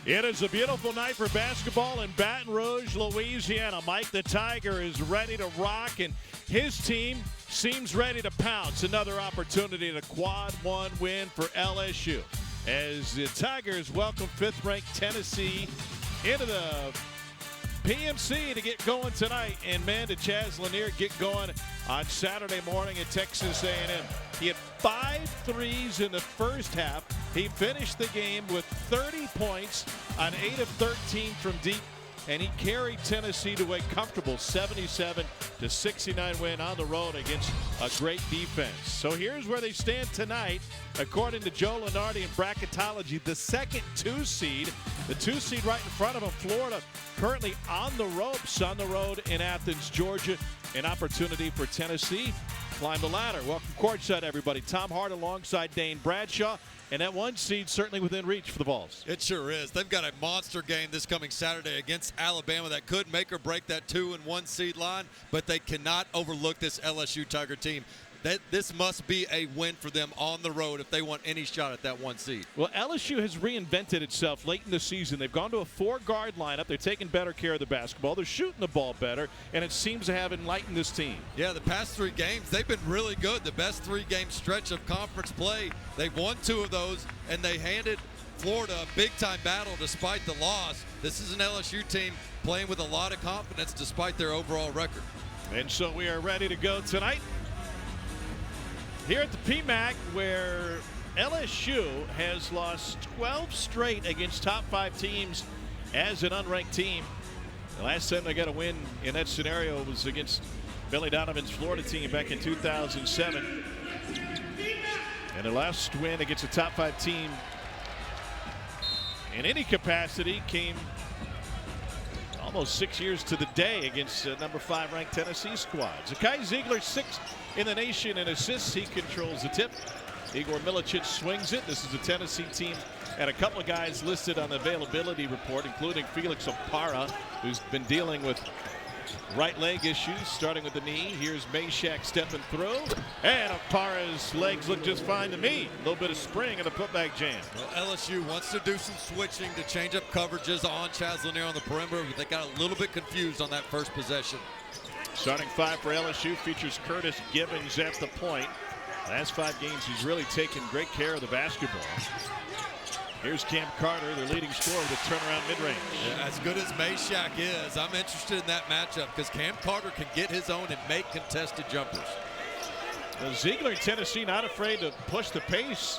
It is a beautiful night for basketball in Baton Rouge, Louisiana. Mike the Tiger is ready to rock, and his team seems ready to pounce. Another opportunity to quad one win for LSU, as the Tigers welcome fifth-ranked Tennessee into the PMC to get going tonight. And man, did Chaz Lanier get going on Saturday morning at Texas A&M. He had 5 threes in the first half. He finished the game with 30 points on 8 of 13 from deep, and he carried Tennessee to a comfortable 77-69 win on the road against a great defense. So here's where they stand tonight. According to Joe Lunardi in bracketology, the second 2 seed, the 2 seed right in front of them, Florida, currently on the ropes on the road in Athens, Georgia. An opportunity for Tennessee climb the ladder. Welcome courtside, everybody. Tom Hart alongside Dane Bradshaw. And that 1 seed certainly within reach for the Vols. It sure is. They've got a monster game this coming Saturday against Alabama that could make or break that 2 and 1 seed line, but they cannot overlook this LSU Tiger team. This must be a win for them on the road if they want any shot at that 1 seed. Well, LSU has reinvented itself late in the season. They've gone to a 4-guard lineup. They're taking better care of the basketball. They're shooting the ball better, and it seems to have enlightened this team. Yeah, the past 3 games, they've been really good. The best 3-game stretch of conference play. They've won 2 of those, and they handed Florida a big-time battle despite the loss. This is an LSU team playing with a lot of confidence despite their overall record. And so we are ready to go tonight here at the PMAC, where LSU has lost 12 straight against top 5 teams as an unranked team. The last time they got a win in that scenario was against Billy Donovan's Florida team back in 2007. And the last win against a top 5 team in any capacity came almost 6 years to the day against number 5 ranked Tennessee squad. Zakai Ziegler, 6th in the nation in assists. He controls the tip. Igor Milicic swings it. This is a Tennessee team and a couple of guys listed on the availability report, including Felix Opara, who's been dealing with right leg issues, starting with the knee. Here's Meshack stepping through, and Opara's legs look just fine to me. A little bit of spring and a putback jam. Well, LSU wants to do some switching to change up coverages on Chaz Lanier on the perimeter, but they got a little bit confused on that first possession. Starting 5 for LSU features Curtis Gibbons at the point. Last 5 games, he's really taken great care of the basketball. Here's Cam Carter, their leading scorer, with turnaround mid-range. Yeah, as good as Meshack is, I'm interested in that matchup because Cam Carter can get his own and make contested jumpers. Well, Ziegler, Tennessee, not afraid to push the pace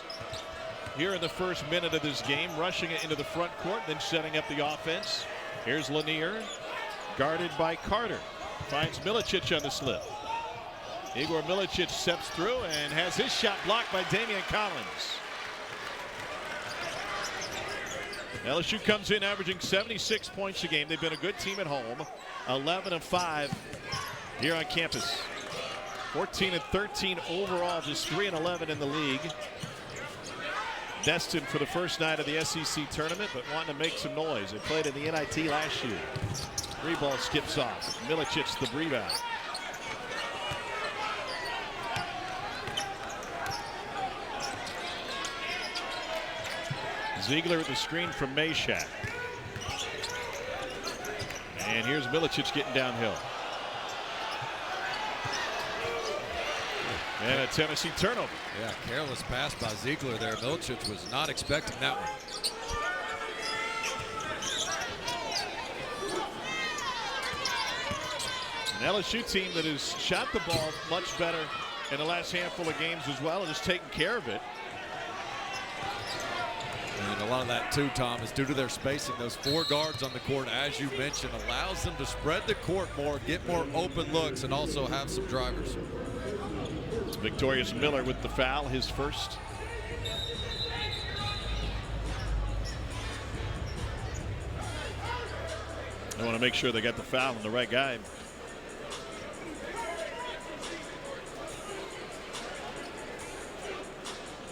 here in the first minute of this game, rushing it into the front court, then setting up the offense. Here's Lanier, guarded by Carter. Finds Milicic on the slip. Igor Milicic steps through and has his shot blocked by Damian Collins. LSU comes in averaging 76 points a game. They've been a good team at home. 11-5 here on campus. 14-13 overall, just 3-11 in the league. Destined for the first night of the SEC tournament, but wanting to make some noise. They played in the NIT last year. 3 ball skips off. Milicic the rebound. Ziegler with the screen from Meshack. And here's Milicic getting downhill. And a Tennessee turnover. Yeah, careless pass by Ziegler there. Milicic was not expecting that one. An LSU team that has shot the ball much better in the last handful of games as well, and has taken care of it. And a lot of that too, Tom, is due to their spacing. Those 4 guards on the court, as you mentioned, allows them to spread the court more, get more open looks, and also have some drivers. Victorious Miller with the foul, his first. They want to make sure they got the foul on the right guy.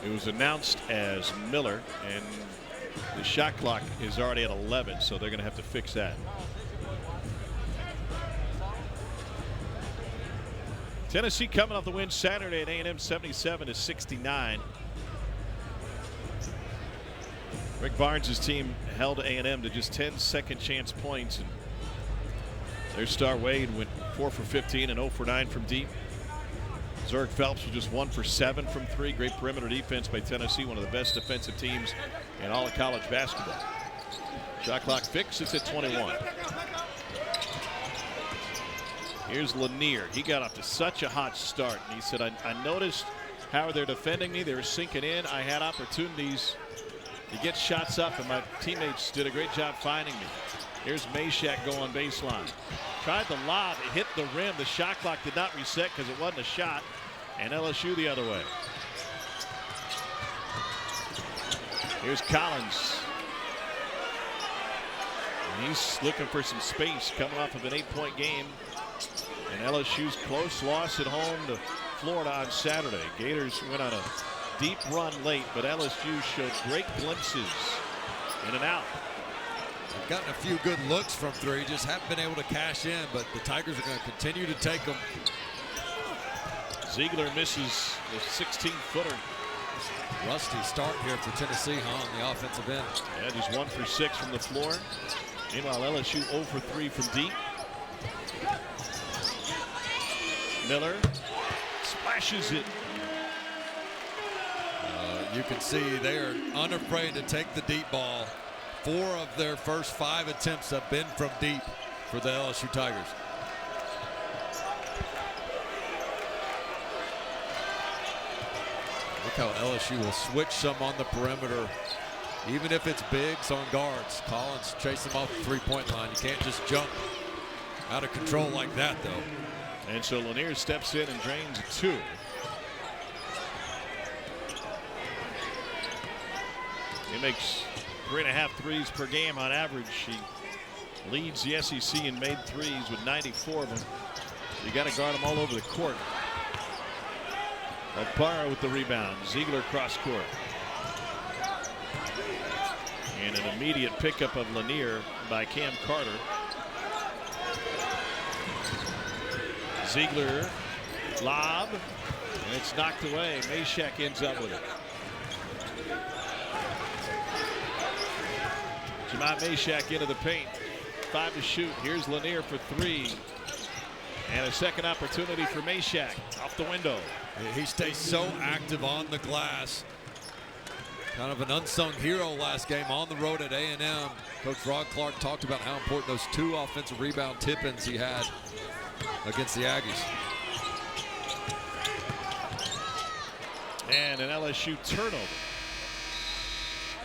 It was announced as Miller, and the shot clock is already at 11, so they're going to have to fix that. Tennessee coming off the win Saturday at A&M, 77-69. Rick Barnes' team held A&M to just 10 second chance points. And their star Wade went 4 for 15 and 0 for 9 from deep. Zurich Phelps was just 1 for 7 from 3. Great perimeter defense by Tennessee, one of the best defensive teams in all of college basketball. Shot clock fixed. It's at 21. Here's Lanier. He got off to such a hot start, and he said, I noticed how they're defending me. They were sinking in. I had opportunities to get shots up, and my teammates did a great job finding me. Here's Meshack going baseline. Tried the lob. It hit the rim. The shot clock did not reset because it wasn't a shot. And LSU the other way. Here's Collins. And he's looking for some space coming off of an 8-point game. And LSU's close loss at home to Florida on Saturday. Gators went on a deep run late, but LSU showed great glimpses in and out. They've gotten a few good looks from three, just haven't been able to cash in, but the Tigers are going to continue to take them. Ziegler misses the 16-footer. Rusty start here for Tennessee, on the offensive end. Yeah, just 1 for 6 from the floor. Meanwhile, LSU 0 for 3 from deep. Miller splashes it. You can see they are unafraid to take the deep ball. 4 of their first 5 attempts have been from deep for the LSU Tigers. Look how LSU will switch some on the perimeter, even if it's bigs on guards. Collins chase them off the three-point line. You can't just jump out of control like that, though. And so Lanier steps in and drains 2. He makes 3.5 threes per game on average. He leads the SEC in made threes with 94 of them. You got to guard him all over the court. Alpara with the rebound. Ziegler cross court. And an immediate pickup of Lanier by Cam Carter. Ziegler lob, and it's knocked away. Meshack ends up with it. Jamal Meshack into the paint. 5 to shoot. Here's Lanier for 3. And a second opportunity for Meshack. Off the window. He stays so active on the glass. Kind of an unsung hero last game on the road at A&M. Coach Rod Clark talked about how important those 2 offensive rebound tip-ins he had against the Aggies. And an LSU turnover.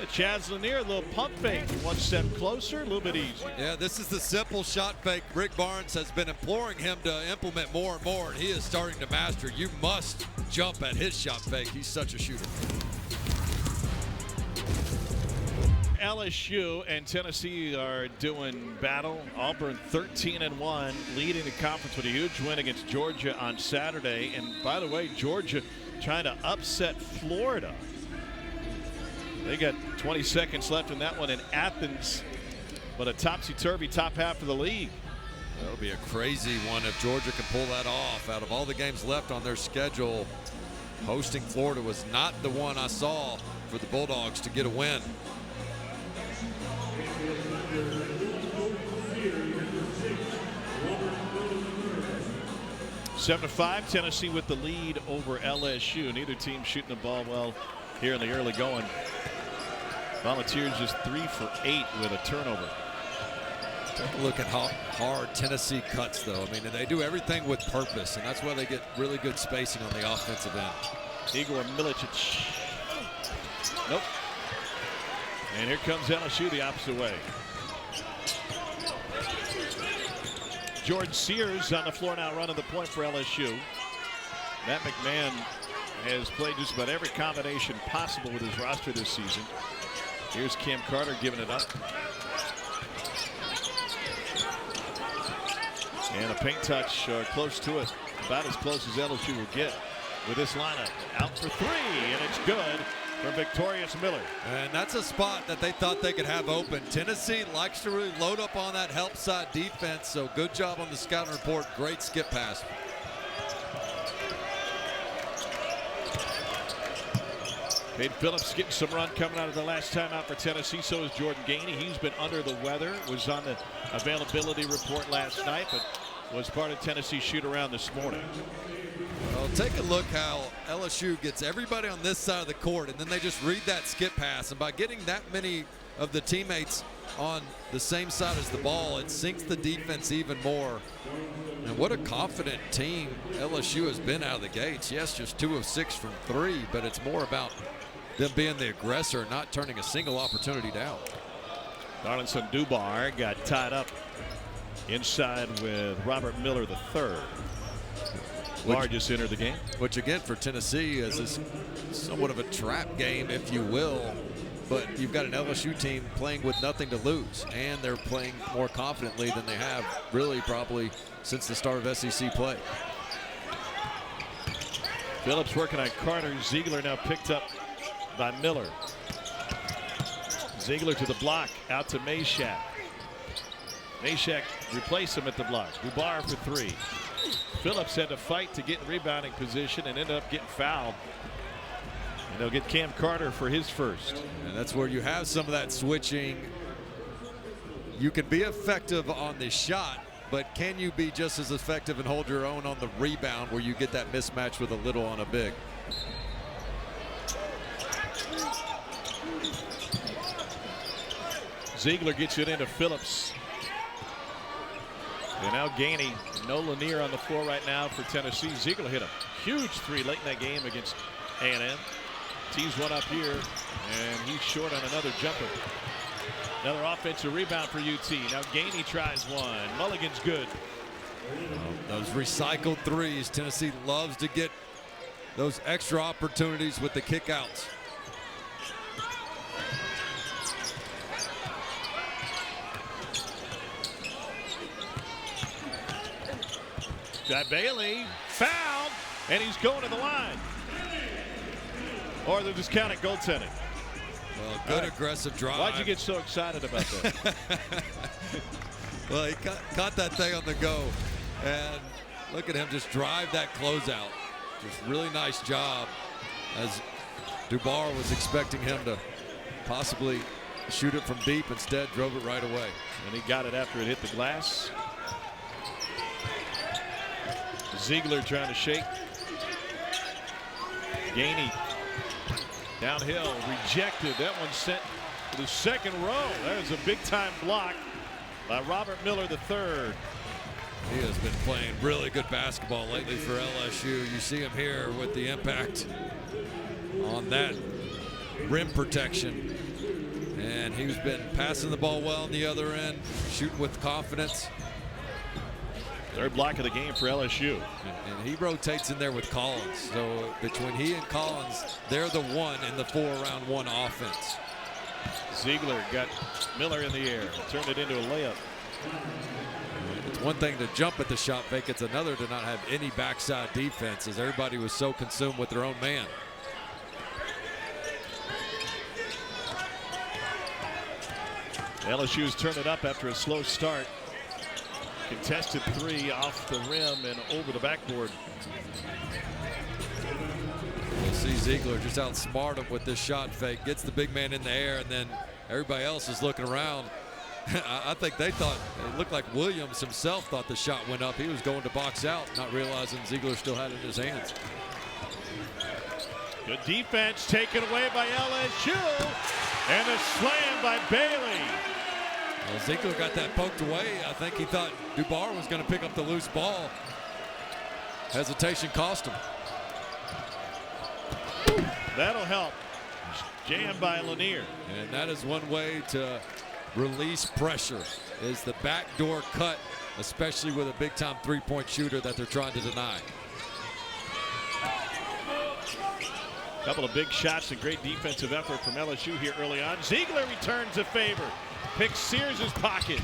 Chaz Lanier, a little pump fake. 1 step closer, a little bit easier. Yeah, this is the simple shot fake. Rick Barnes has been imploring him to implement more and more, and he is starting to master. You must jump at his shot fake. He's such a shooter. LSU and Tennessee are doing battle. Auburn 13-1, leading the conference with a huge win against Georgia on Saturday. And by the way, Georgia trying to upset Florida. They got 20 seconds left in that one in Athens, but a topsy-turvy top half of the league. That'll be a crazy one if Georgia can pull that off. Out of all the games left on their schedule, hosting Florida was not the one I saw for the Bulldogs to get a win. Seven to 5, Tennessee with the lead over LSU. Neither team shooting the ball well here in the early going. Volunteers just 3 for 8 with a turnover. Take a look at how hard Tennessee cuts, though. I mean, they do everything with purpose, and that's why they get really good spacing on the offensive end. Igor Milicic. Nope. And here comes LSU the opposite way. George Sears on the floor now running the point for LSU. Matt McMahon has played just about every combination possible with his roster this season. Here's Cam Carter giving it up. And a paint touch close to it. About as close as LSU will get with this lineup. Out for 3, and it's good for Victorious Miller. And that's a spot that they thought they could have open. Tennessee likes to really load up on that help side defense, so good job on the scouting report. Great skip pass. Cade Phillips getting some run coming out of the last time out for Tennessee. So is Jordan Gainey. He's been under the weather. Was on the availability report last night, but was part of Tennessee's shoot around this morning. Well, take a look how LSU gets everybody on this side of the court, and then they just read that skip pass. And by getting that many of the teammates on the same side as the ball, it sinks the defense even more. And what a confident team LSU has been out of the gates. Yes, just 2 of 6 from 3, but it's more about them being the aggressor, not turning a single opportunity down. Darlinson Dubar got tied up inside with Robert Miller III. Largest center of the game. Which again for Tennessee is somewhat of a trap game, if you will. But you've got an LSU team playing with nothing to lose, and they're playing more confidently than they have really probably since the start of SEC play. Phillips working on Carter. Ziegler now picked up by Miller. Ziegler to the block, out to Meshack. Meshack replaced him at the block. Dubar for 3. Phillips had to fight to get in rebounding position and ended up getting fouled. And they'll get Cam Carter for his first. And that's where you have some of that switching. You can be effective on the shot, but can you be just as effective and hold your own on the rebound where you get that mismatch with a little on a big? Ziegler gets it into Phillips. And now Gainey, no Lanier on the floor right now for Tennessee. Ziegler hit a huge 3 late in that game against A&M. Tees one up here, and he's short on another jumper. Another offensive rebound for UT. Now Gainey tries one. Mulligan's good. Those recycled threes. Tennessee loves to get those extra opportunities with the kickouts. Got Bailey fouled, and he's going to the line. Or they're just counting goaltending. Well, good aggressive drive. Why'd you get so excited about that? Well, he caught that thing on the go, and look at him just drive that closeout. Just really nice job, as Dubar was expecting him to possibly shoot it from deep. Instead, drove it right away. And he got it after it hit the glass. Ziegler trying to shake. Gainey downhill, rejected. That one sent to the second row. That was a big-time block by Robert Miller III. He has been playing really good basketball lately for LSU. You see him here with the impact on that rim protection. And he's been passing the ball well on the other end, shooting with confidence. Third block of the game for LSU. And he rotates in there with Collins. So between he and Collins, they're the one in the 4-round-1 offense. Ziegler got Miller in the air, turned it into a layup. It's one thing to jump at the shot fake. It's another to not have any backside defense, as everybody was so consumed with their own man. LSU's turned it up after a slow start. Contested 3 off the rim and over the backboard. We'll see Ziegler just outsmart him with this shot fake. Gets the big man in the air, and then everybody else is looking around. I think they thought, it looked like Williams himself thought the shot went up. He was going to box out, not realizing Ziegler still had it in his hands. Good defense taken away by LSU. And a slam by Bailey. Well, Ziegler got that poked away. I think he thought Dubar was going to pick up the loose ball. Hesitation cost him. That'll help. Jammed by Lanier. And that is one way to release pressure, is the backdoor cut, especially with a big-time three-point shooter that they're trying to deny. A couple of big shots and great defensive effort from LSU here early on. Ziegler returns a favor. Picks Sears' pocket.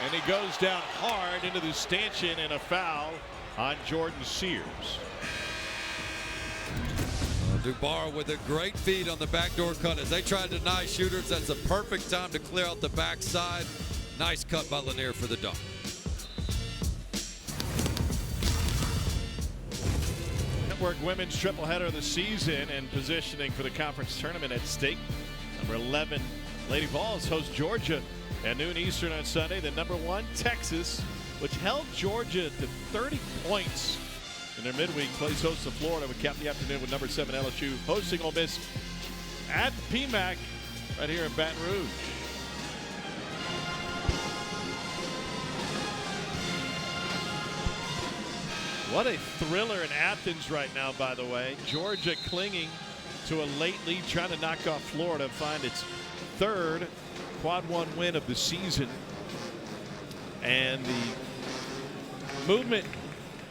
And he goes down hard into the stanchion, and a foul on Jordan Sears. Dubar with a great feed on the backdoor cut. As they try to deny shooters, that's a perfect time to clear out the backside. Nice cut by Lanier for the dunk. Network women's tripleheader of the season and positioning for the conference tournament at stake. Number 11, Lady Vols host Georgia at noon Eastern on Sunday. The number 1, Texas, which held Georgia to 30 points in their midweek, plays host to Florida. We cap the afternoon with number 7 LSU hosting Ole Miss at the PMAC right here in Baton Rouge. What a thriller in Athens right now, by the way. Georgia clinging to a late lead, trying to knock off Florida, find its 3rd quad 1 win of the season. And the movement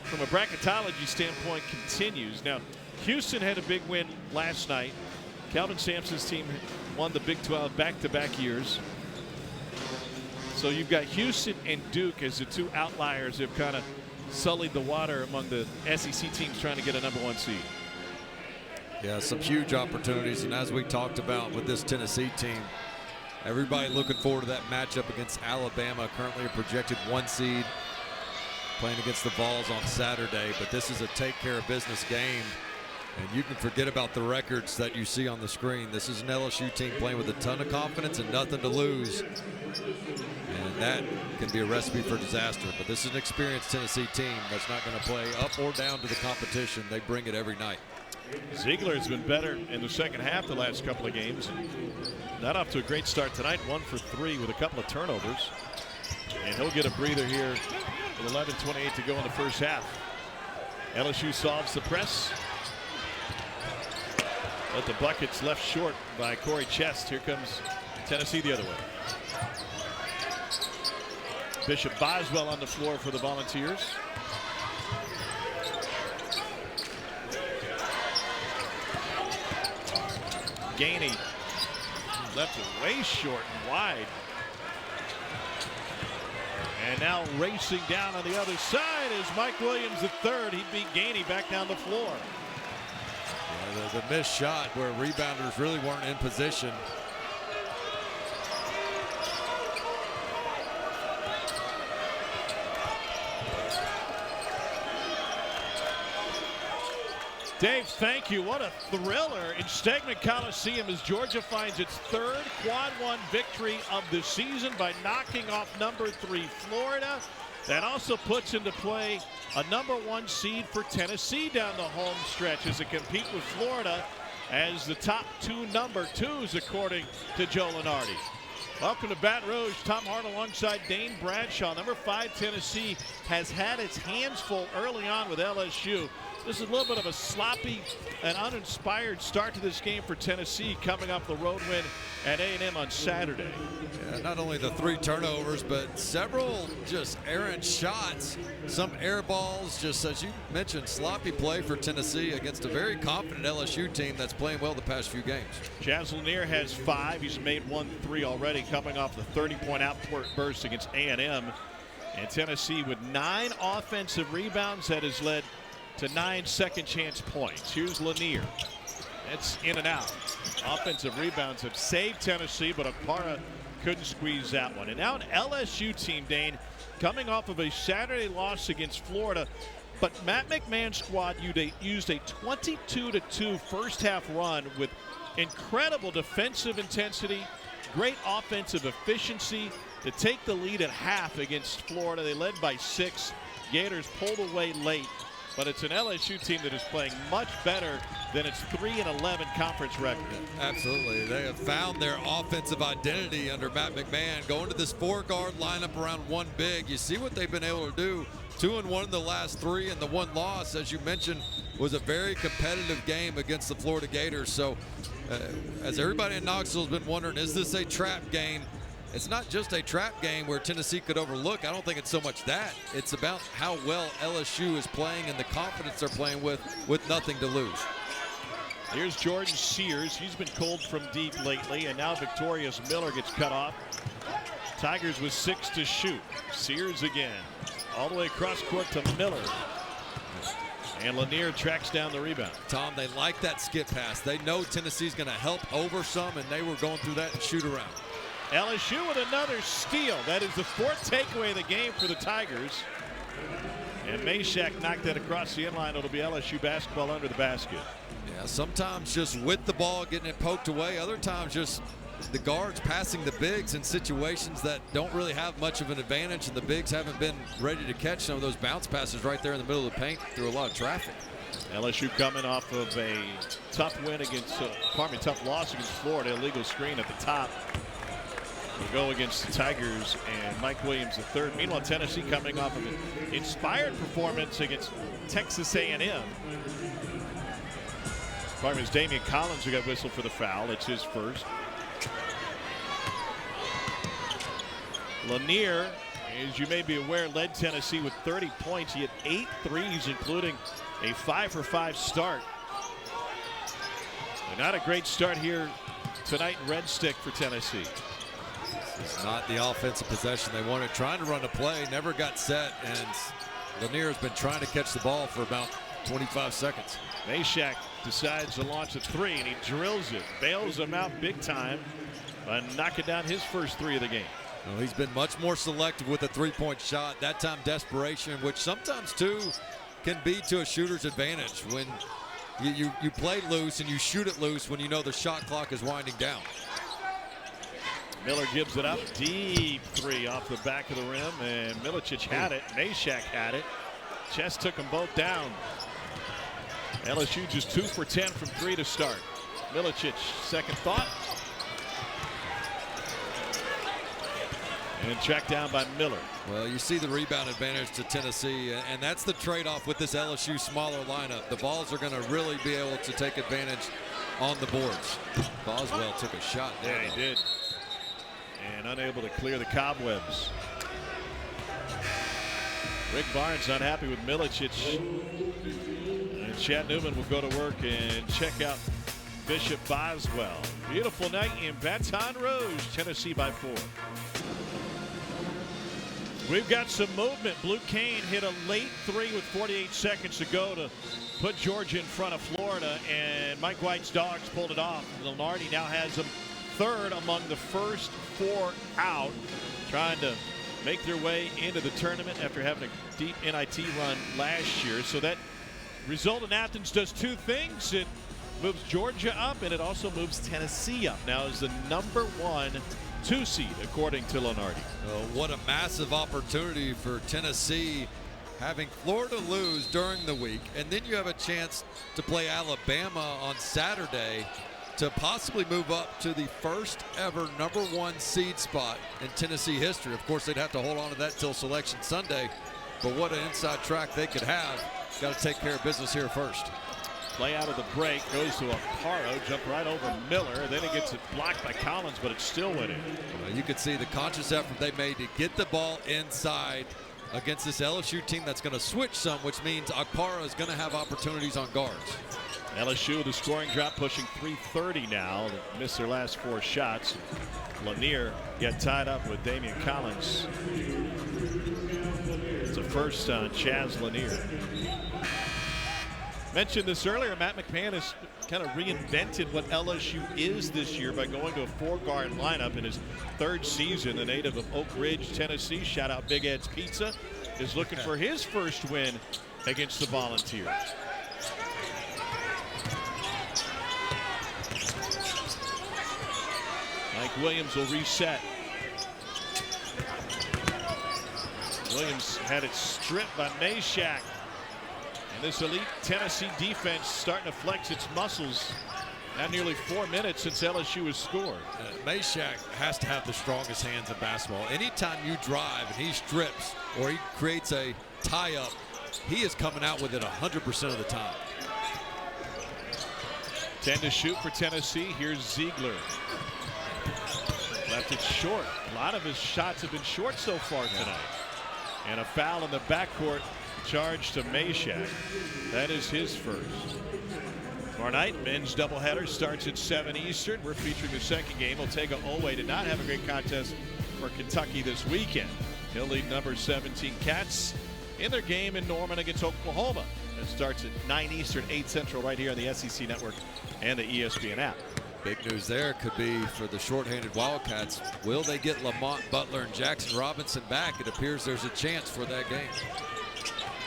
from a bracketology standpoint continues. Now, Houston had a big win last night. Calvin Sampson's team won the Big 12 back-to-back years. So you've got Houston and Duke as the 2 outliers who have kind of sullied the water among the SEC teams trying to get a number 1 seed. Yeah, some huge opportunities, and as we talked about with this Tennessee team, everybody looking forward to that matchup against Alabama, currently a projected 1 seed, playing against the Vols on Saturday. But this is a take care of business game, and you can forget about the records that you see on the screen. This is an LSU team playing with a ton of confidence and nothing to lose, and that can be a recipe for disaster. But this is an experienced Tennessee team that's not going to play up or down to the competition. They bring it every night. Ziegler has been better in the second half the last couple of games. Not off to a great start tonight, 1 for 3 with a couple of turnovers. And he'll get a breather here with 11:28 to go in the first half. LSU solves the press. But the bucket's left short by Corey Chest. Here comes Tennessee the other way. Bishop Boswell on the floor for the Volunteers. Gainey left it way short and wide. And now racing down on the other side is Mike Williams III. He beat Gainey back down the floor. Yeah, the missed shot where rebounders really weren't in position. Dave, thank you. What a thriller in Stegman Coliseum as Georgia finds its 3rd quad 1 victory of the season by knocking off number 3 Florida. That also puts into play a number 1 seed for Tennessee down the home stretch as it compete with Florida as the top 2 number 2s according to Joe Lunardi. Welcome to Baton Rouge. Tom Hart alongside Dane Bradshaw. Number 5 Tennessee has had its hands full early on with LSU. This is a little bit of a sloppy and uninspired start to this game for Tennessee, coming off the road win at A&M on Saturday. Yeah, not only the 3 turnovers, but several just errant shots, some air balls, just as you mentioned, sloppy play for Tennessee against a very confident LSU team that's playing well the past few games. Jazz Lanier has 5. He's made 1 3 already, coming off the 30-point outburst against A&M. And Tennessee with 9 offensive rebounds that has led to 9 second chance points. Here's Lanier. It's in and out. Offensive rebounds have saved Tennessee, but Okpara couldn't squeeze that one. And now an LSU team, Dane, coming off of a Saturday loss against Florida, but Matt McMahon's squad used a 22-2 first half run with incredible defensive intensity, great offensive efficiency to take the lead at half against Florida. They led by 6. Gators pulled away late. But it's an LSU team that is playing much better than its 3-11 conference record. Absolutely. They have found their offensive identity under Matt McMahon. Going to this 4-guard lineup around 1 big. You see what they've been able to do. 2-1 in the last 3, and the 1 loss, as you mentioned, was a very competitive game against the Florida Gators. So as everybody in Knoxville has been wondering, is this a trap game? It's not just a trap game where Tennessee could overlook. I don't think it's so much that. It's about how well LSU is playing and the confidence they're playing with nothing to lose. Here's Jordan Sears. He's been cold from deep lately, and now Victorious Miller gets cut off. Tigers with 6 to shoot. Sears again. All the way across court to Miller. And Lanier tracks down the rebound. Tom, they like that skip pass. They know Tennessee's going to help over some, and they were going through that and shoot around. LSU with another steal. That is the 4th takeaway of the game for the Tigers. And Meshack knocked that across the inline. It'll be LSU basketball under the basket. Yeah, sometimes just with the ball, getting it poked away. Other times just the guards passing the bigs in situations that don't really have much of an advantage, and the bigs haven't been ready to catch some of those bounce passes right there in the middle of the paint through a lot of traffic. LSU coming off of a tough win against, tough loss against Florida. Illegal screen at the top. We'll go against the Tigers and Mike Williams III. Meanwhile, Tennessee coming off of an inspired performance against Texas A&M. It's Damian Collins who got whistled for the foul. It's his first. Lanier, as you may be aware, led Tennessee with 30 points. He had 8 threes, including a 5-for-5 start. But not a great start here tonight in Red Stick for Tennessee. It's not the offensive possession they wanted. Trying to run a play, never got set, and Lanier has been trying to catch the ball for about 25 seconds. Meshack decides to launch a three, and he drills it, bails him out big time, and knocking down his first 3 of the game. Well, he's been much more selective with a three-point shot. That time desperation, which sometimes too can be to a shooter's advantage when you play loose and you shoot it loose when you know the shot clock is winding down. Miller gives it up. Deep 3 off the back of the rim, and Milicic had it. Meshack had it. Chest took them both down. LSU just 2 for 10 from 3 to start. Milicic, second thought. And tracked down by Miller. Well, you see the rebound advantage to Tennessee, and that's the trade-off with this LSU smaller lineup. The balls are going to really be able to take advantage on the boards. Boswell took a shot there. Yeah, he did. And unable to clear the cobwebs. Rick Barnes not happy with Milicic. And Chad Newman will go to work and check out Bishop Boswell. Beautiful night in Baton Rouge, Tennessee by 4. We've got some movement. Blue Kane hit a late 3 with 48 seconds to go to put Georgia in front of Florida, and Mike White's Dogs pulled it off. Lunardi now has them third among the first 4 out, trying to make their way into the tournament after having a deep NIT run last year. So that result in Athens does 2 things. It moves Georgia up, and it also moves Tennessee up now as the number 1 2 seed, according to Lunardi. What a massive opportunity for Tennessee, having Florida lose during the week, and then you have a chance to play Alabama on Saturday to possibly move up to the first ever number 1 seed spot in Tennessee history. Of course, they'd have to hold on to that till Selection Sunday, but what an inside track they could have. Got to take care of business here first. Play out of the break, goes to Aparo, jump right over Miller. Then it gets it blocked by Collins, but it still went in. You could see the conscious effort they made to get the ball inside against this LSU team that's going to switch some, which means Aparo is going to have opportunities on guards. LSU with the scoring drop, pushing 330 now. They missed their last 4 shots. Lanier get tied up with Damian Collins. It's a first on Chaz Lanier. Mentioned this earlier, Matt McMahon has kind of reinvented what LSU is this year by going to a 4-guard lineup in his 3rd season. The native of Oak Ridge, Tennessee, shout out Big Ed's Pizza, is looking for his first win against the Volunteers. Mike Williams will reset. Williams had it stripped by Meshack. And this elite Tennessee defense starting to flex its muscles. Now nearly 4 minutes since LSU has scored. Meshack has to have the strongest hands in basketball. Anytime you drive and he strips or he creates a tie-up, he is coming out with it 100% of the time. 10 to shoot for Tennessee. Here's Ziegler. Left it short. A lot of his shots have been short so far tonight. And a foul in the backcourt charged to Meshack. That is his first. Tomorrow night, men's doubleheader starts at 7 Eastern. We're featuring the second game. Otega Oweh did not have a great contest for Kentucky this weekend. He'll lead number 17 Cats in their game in Norman against Oklahoma. It starts at 9 Eastern, 8 Central, right here on the SEC Network and the ESPN app. Big news there could be for the shorthanded Wildcats. Will they get Lamont Butler and Jackson Robinson back? It appears there's a chance for that game.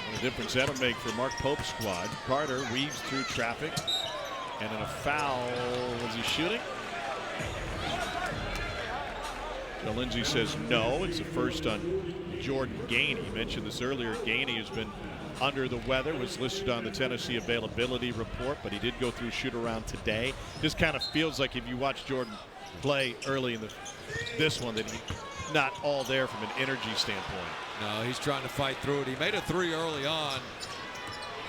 What a difference that'll make for Mark Pope's squad. Carter weaves through traffic, and in a foul, was he shooting? Joe Lindsay says no. It's the first on Jordan Gainey. Mentioned this earlier. Gainey has been under the weather, was listed on the Tennessee availability report, but he did go through shoot around today. This kind of feels like if you watch Jordan play early in this one that he's not all there from an energy standpoint. No, he's trying to fight through it. He made a three early on,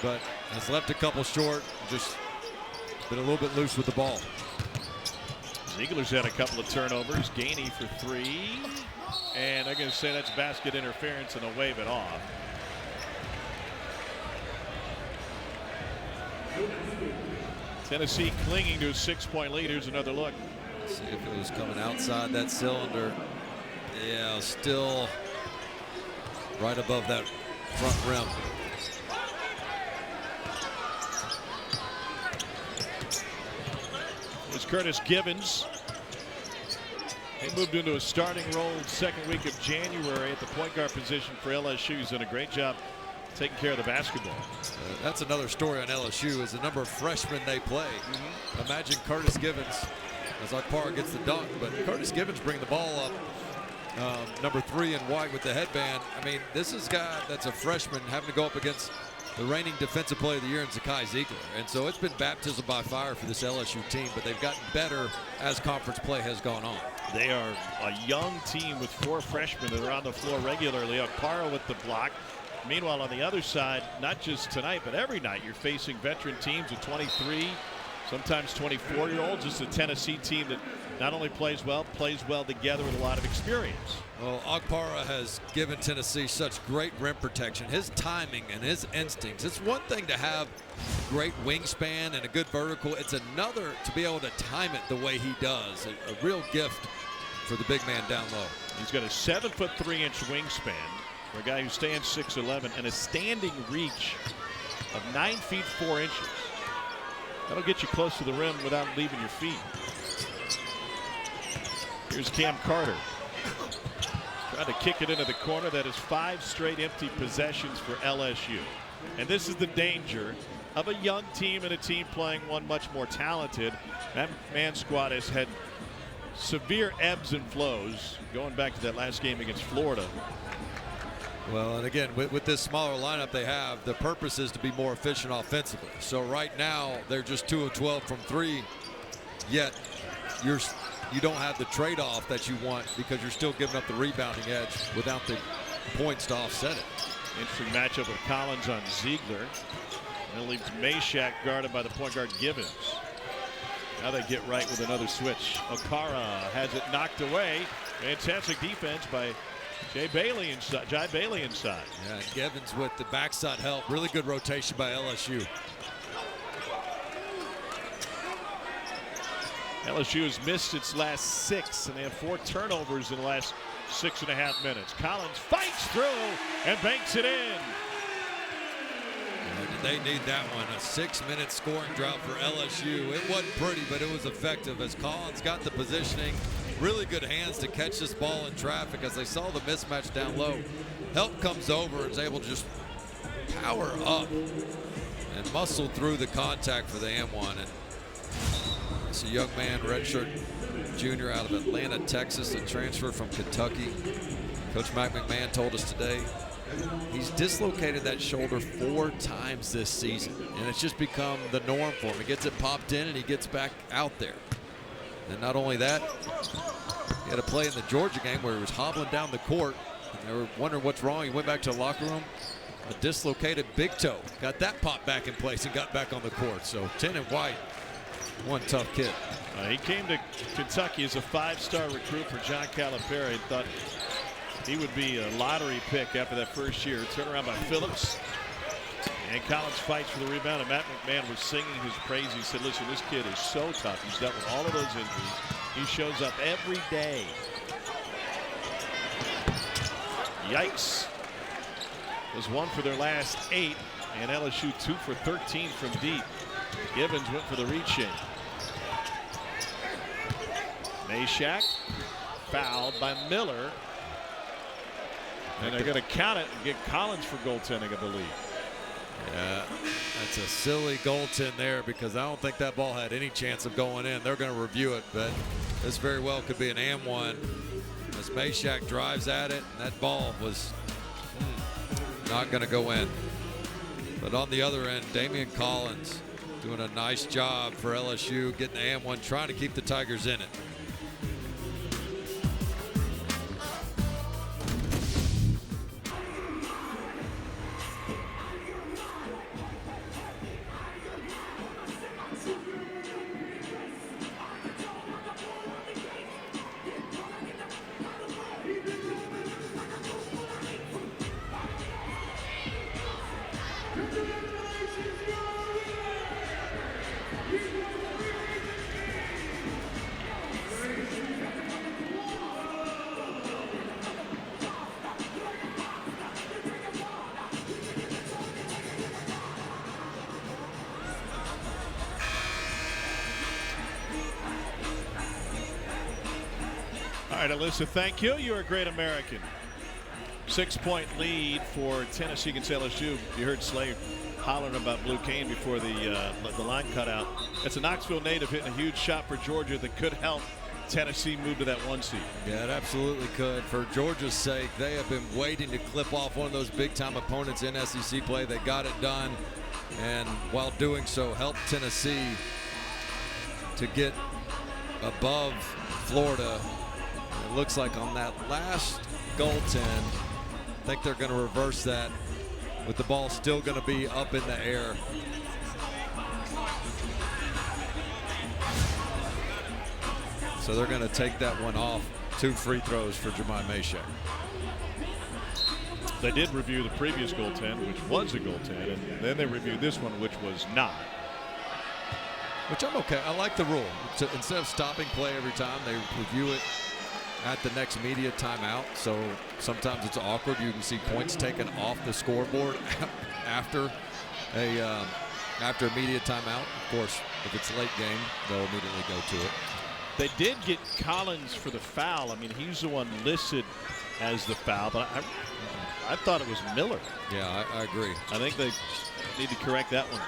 but has left a couple short. Just been a little bit loose with the ball. Ziegler's had a couple of turnovers. Gainey for three. And I'm going to say that's basket interference, and they'll wave it off. Tennessee clinging to a 6-point lead. Here's another look. See if it was coming outside that cylinder. Yeah, still right above that front rim. It's Curtis Givens. He moved into a starting role second week of January at the point guard position for LSU. He's done a great job taking care of the basketball. That's another story on LSU is the number of freshmen they play. Imagine Curtis Givens as Akpara gets the dunk, but Curtis Givens bringing the ball up. Number 3 in white with the headband. I mean, this is a guy that's a freshman having to go up against the reigning defensive player of the year in Zakai Ziegler. And so it's been baptism by fire for this LSU team, but they've gotten better as conference play has gone on. They are a young team with 4 freshmen that are on the floor regularly. Akpara with the block. Meanwhile, on the other side, not just tonight, but every night, you're facing veteran teams of 23, sometimes 24-year-olds. It's a Tennessee team that not only plays well together with a lot of experience. Well, Akpara has given Tennessee such great rim protection. His timing and his instincts. It's one thing to have great wingspan and a good vertical. It's another to be able to time it the way he does. A real gift for the big man down low. He's got a 7'3" wingspan for a guy who stands 6'11" and a standing reach of 9 feet 4 inches. That'll get you close to the rim without leaving your feet. Here's Cam Carter. Trying to kick it into the corner. That is 5 straight empty possessions for LSU. And this is the danger of a young team and a team playing one much more talented. That man squad has had severe ebbs and flows going back to that last game against Florida. Well, and again, with this smaller lineup they have, the purpose is to be more efficient offensively. So right now, they're just 2 of 12 from 3, yet you don't have the trade-off that you want because you're still giving up the rebounding edge without the points to offset it. Interesting matchup with Collins on Ziegler. And it leaves Meshack guarded by the point guard Givens. Now they get right with another switch. Okara has it knocked away. Fantastic defense by Jai Bailey inside. Yeah, and Givens with the backside help. Really good rotation by LSU. LSU has missed its last 6, and they have 4 turnovers in the last 6.5 minutes. Collins fights through and banks it in. They need that one. A 6-minute scoring drought for LSU. It wasn't pretty, but it was effective as Collins got the positioning. Really good hands to catch this ball in traffic as they saw the mismatch down low. Help comes over and is able to just power up and muscle through the contact for the M1. And it's a young man, redshirt junior out of Atlanta, Texas, a transfer from Kentucky. Coach Mike McMahon told us today he's dislocated that shoulder 4 times this season, and it's just become the norm for him. He gets it popped in and he gets back out there. And not only that, he had a play in the Georgia game where he was hobbling down the court and they were wondering what's wrong. He went back to the locker room, a dislocated big toe. Got that popped back in place and got back on the court. So 10 and white, one tough kid. He came to Kentucky as a 5-star recruit for John Calipari. Thought he would be a lottery pick after that first year. Turned around by Phillips. And Collins fights for the rebound, and Matt McMahon was singing his praise. He said, listen, this kid is so tough. He's dealt with all of those injuries. He shows up every day. Yikes. Was 1 for their last 8, and LSU 2 for 13 from deep. Givens went for the reach in. Meshack fouled by Miller. And they're going to count it and get Collins for goaltending, I believe. Yeah, that's a silly goaltend there because I don't think that ball had any chance of going in. They're going to review it, but this very well could be an and one as Mashack drives at it, and that ball was not going to go in. But on the other end, Damian Collins doing a nice job for LSU, getting the and one, trying to keep the Tigers in it. All right, Alyssa, thank you. You're a great American. 6-point lead for Tennessee against LSU. You heard Slade hollering about Blue Cane before the line cut out. It's a Knoxville native hitting a huge shot for Georgia that could help Tennessee move to that 1 seed. Yeah, it absolutely could. For Georgia's sake, they have been waiting to clip off one of those big-time opponents in SEC play. They got it done, and while doing so, helped Tennessee to get above Florida. It looks like on that last goaltend, I think they're going to reverse that with the ball still going to be up in the air. So they're going to take that one off. 2 free throws for Jemai Mashack. They did review the previous goaltend, which was a goaltend, and then they reviewed this one, which was not. Which I'm okay. I like the rule. So instead of stopping play every time, they review it at the next media timeout. So sometimes it's awkward. You can see points taken off the scoreboard after a media timeout. Of course, if it's a late game, they'll immediately go to it. They did get Collins for the foul. I mean, he's the one listed as the foul, but I thought it was Miller. Yeah, I agree. I think they need to correct that one.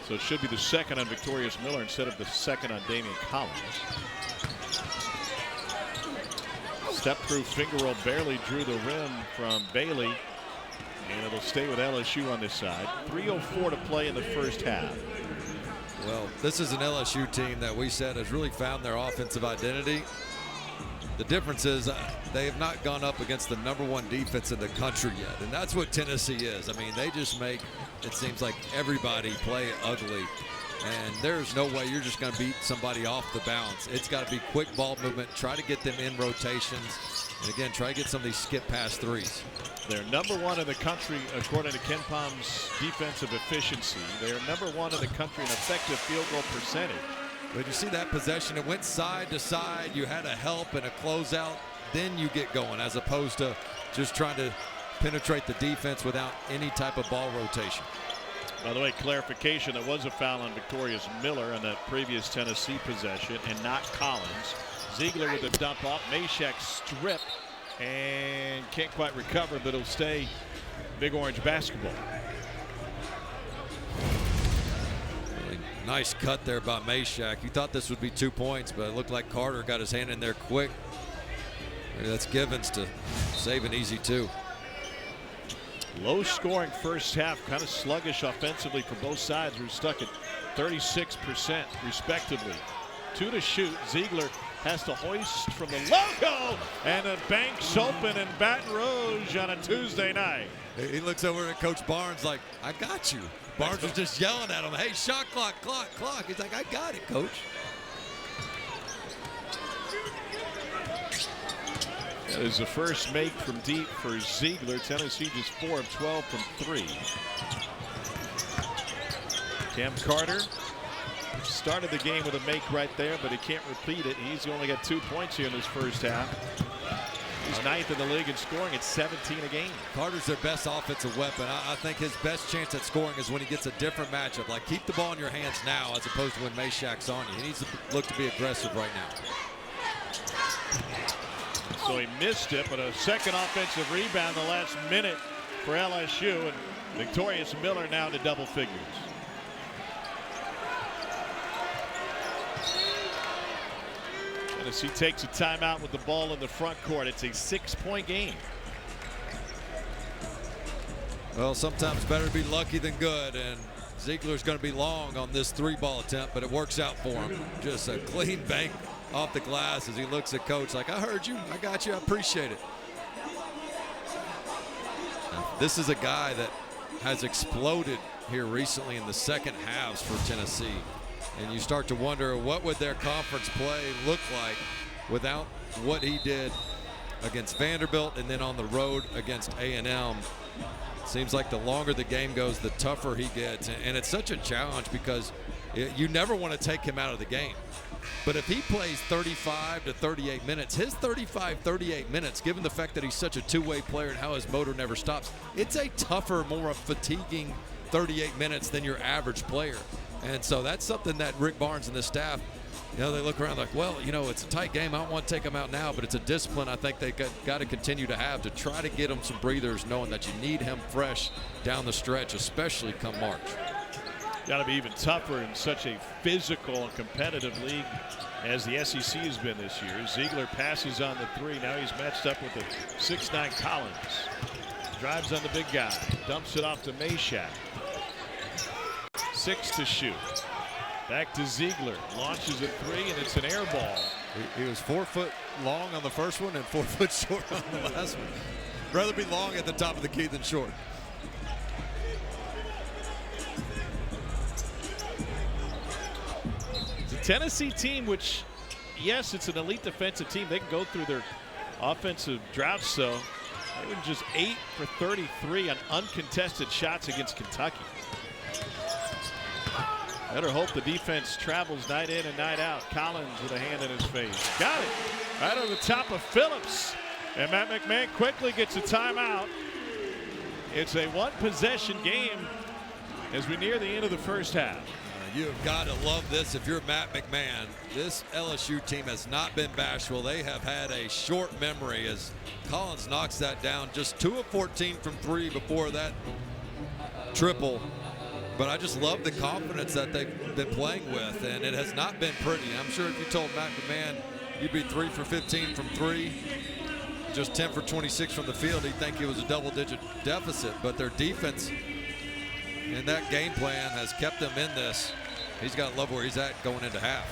So it should be the second on Victorious Miller instead of the second on Damian Collins. Step through finger roll barely drew the rim from Bailey, and it'll stay with LSU on this side. 3:04 to play in the first half. Well, this is an LSU team that we said has really found their offensive identity. The difference is they have not gone up against the #1 defense in the country yet, and that's what Tennessee is. I mean, they just make it seems like everybody play ugly, and there's no way you're just going to beat somebody off the bounce. It's got to be quick ball movement, try to get them in rotations, and again, try to get some of these skip pass threes. They're #1 in the country according to Ken Palm's defensive efficiency. They are #1 in the country in effective field goal percentage. But you see that possession, it went side to side. You had a help and a closeout, then you get going, as opposed to just trying to penetrate the defense without any type of ball rotation. By the way, clarification, there was a foul on Victorious Miller on that previous Tennessee possession and not Collins. Ziegler with the dump off. Mashack strip and can't quite recover, but it'll stay Big Orange basketball. Really nice cut there by Mashack. You thought this would be 2 points, but it looked like Carter got his hand in there quick. That's Givens to save an easy 2. Low scoring first half, kind of sluggish offensively for both sides. We're stuck at 36% respectively. 2 to shoot. Ziegler has to hoist from the logo, and the bank's open in Baton Rouge on a Tuesday night. He looks over at Coach Barnes like, I got you. Barnes was just yelling at him, hey, shot clock, clock, clock. He's like, I got it, Coach. That is the first make from deep for Ziegler. Tennessee just 4 of 12 from 3. Cam Carter started the game with a make right there, but he can't repeat it. He's only got 2 points here in this first half. He's 9th in the league in scoring at 17 a game. Carter's their best offensive weapon. I think his best chance at scoring is when he gets a different matchup. Like, keep the ball in your hands now as opposed to when Mashack's on you. He needs to look to be aggressive right now. So he missed it, but a second offensive rebound the last minute for LSU. And Victorious Miller now to double figures. Tennessee takes a timeout with the ball in the front court. It's a 6-point game. Well, sometimes better to be lucky than good, and Ziegler's going to be long on this 3-ball attempt, but it works out for him. Just a clean bank off the glass as he looks at coach like, I heard you, I got you, I appreciate it. Now, this is a guy that has exploded here recently in the second halves for Tennessee. And you start to wonder, what would their conference play look like without what he did against Vanderbilt and then on the road against A&M. Seems like the longer the game goes, the tougher he gets. And it's such a challenge because you never want to take him out of the game. But if he plays 35 to 38 minutes, his 35, 38 minutes, given the fact that he's such a two-way player and how his motor never stops, it's a tougher, more fatiguing 38 minutes than your average player. And so that's something that Rick Barnes and the staff, they look around like, well, it's a tight game. I don't want to take them out now, but it's a discipline I think they got to continue to have to try to get him some breathers, knowing that you need him fresh down the stretch, especially come March. Got to be even tougher in such a physical and competitive league as the SEC has been this year. Ziegler passes on the 3. Now he's matched up with the 6'9" Collins. Drives on the big guy. Dumps it off to Meshack. 6 to shoot. Back to Ziegler. Launches a 3, and it's an air ball. He was 4 foot long on the first one and 4 foot short on the last one. Rather be long at the top of the key than short. The Tennessee team, which, yes, it's an elite defensive team. They can go through their offensive droughts, so they were just 8 for 33 on uncontested shots against Kentucky. Better hope the defense travels night in and night out. Collins with a hand in his face. Got it. Right over the top of Phillips. And Matt McMahon quickly gets a timeout. It's a one-possession game as we near the end of the first half. You have got to love this if you're Matt McMahon. This LSU team has not been bashful. They have had a short memory as Collins knocks that down. Just 2 of 14 from 3 before that triple. But I just love the confidence that they've been playing with, and it has not been pretty. I'm sure if you told Matt McMahon you'd be 3 for 15 from 3, just 10 for 26 from the field, he'd think it was a double-digit deficit. But their defense and that game plan has kept them in this. He's got to love where he's at going into half.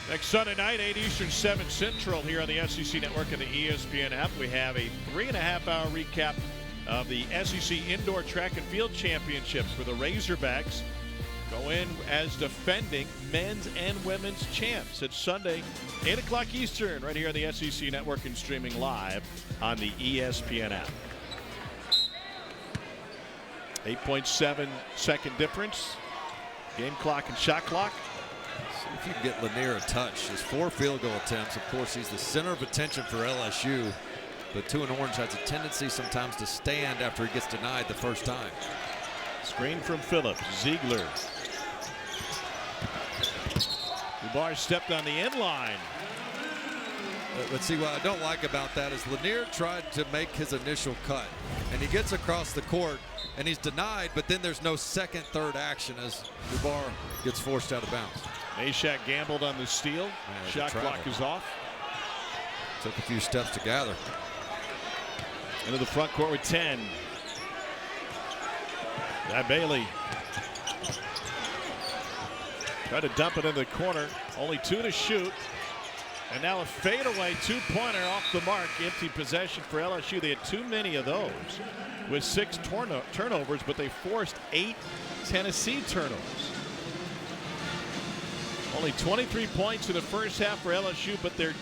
Next Sunday night, 8 Eastern, 7 Central here on the SEC Network and the ESPN app. We have a 3.5-hour recap of the SEC Indoor Track and Field Championships for the Razorbacks. Go in as defending men's and women's champs. It's Sunday, 8 o'clock Eastern, right here on the SEC Network and streaming live on the ESPN app. 8.7 second difference. Game clock and shot clock. See if you can get Lanier a touch. His 4 field goal attempts. Of course, he's the center of attention for LSU. But 2 and Orange has a tendency sometimes to stand after he gets denied the first time. Screen from Phillips. Ziegler. Dubar stepped on the end line. But see, what I don't like about that is Lanier tried to make his initial cut. And he gets across the court, and he's denied, but then there's no second, third action as Dubar gets forced out of bounds. Meshack gambled on the steal. Shot clock is off. Took a few steps to gather. Into the front court with 10. That Bailey. Tried to dump it in the corner. Only 2 to shoot. And now a fadeaway 2-pointer off the mark. Empty possession for LSU. They had too many of those with 6 turnovers, but they forced 8 Tennessee turnovers. Only 23 points in the first half for LSU, but they're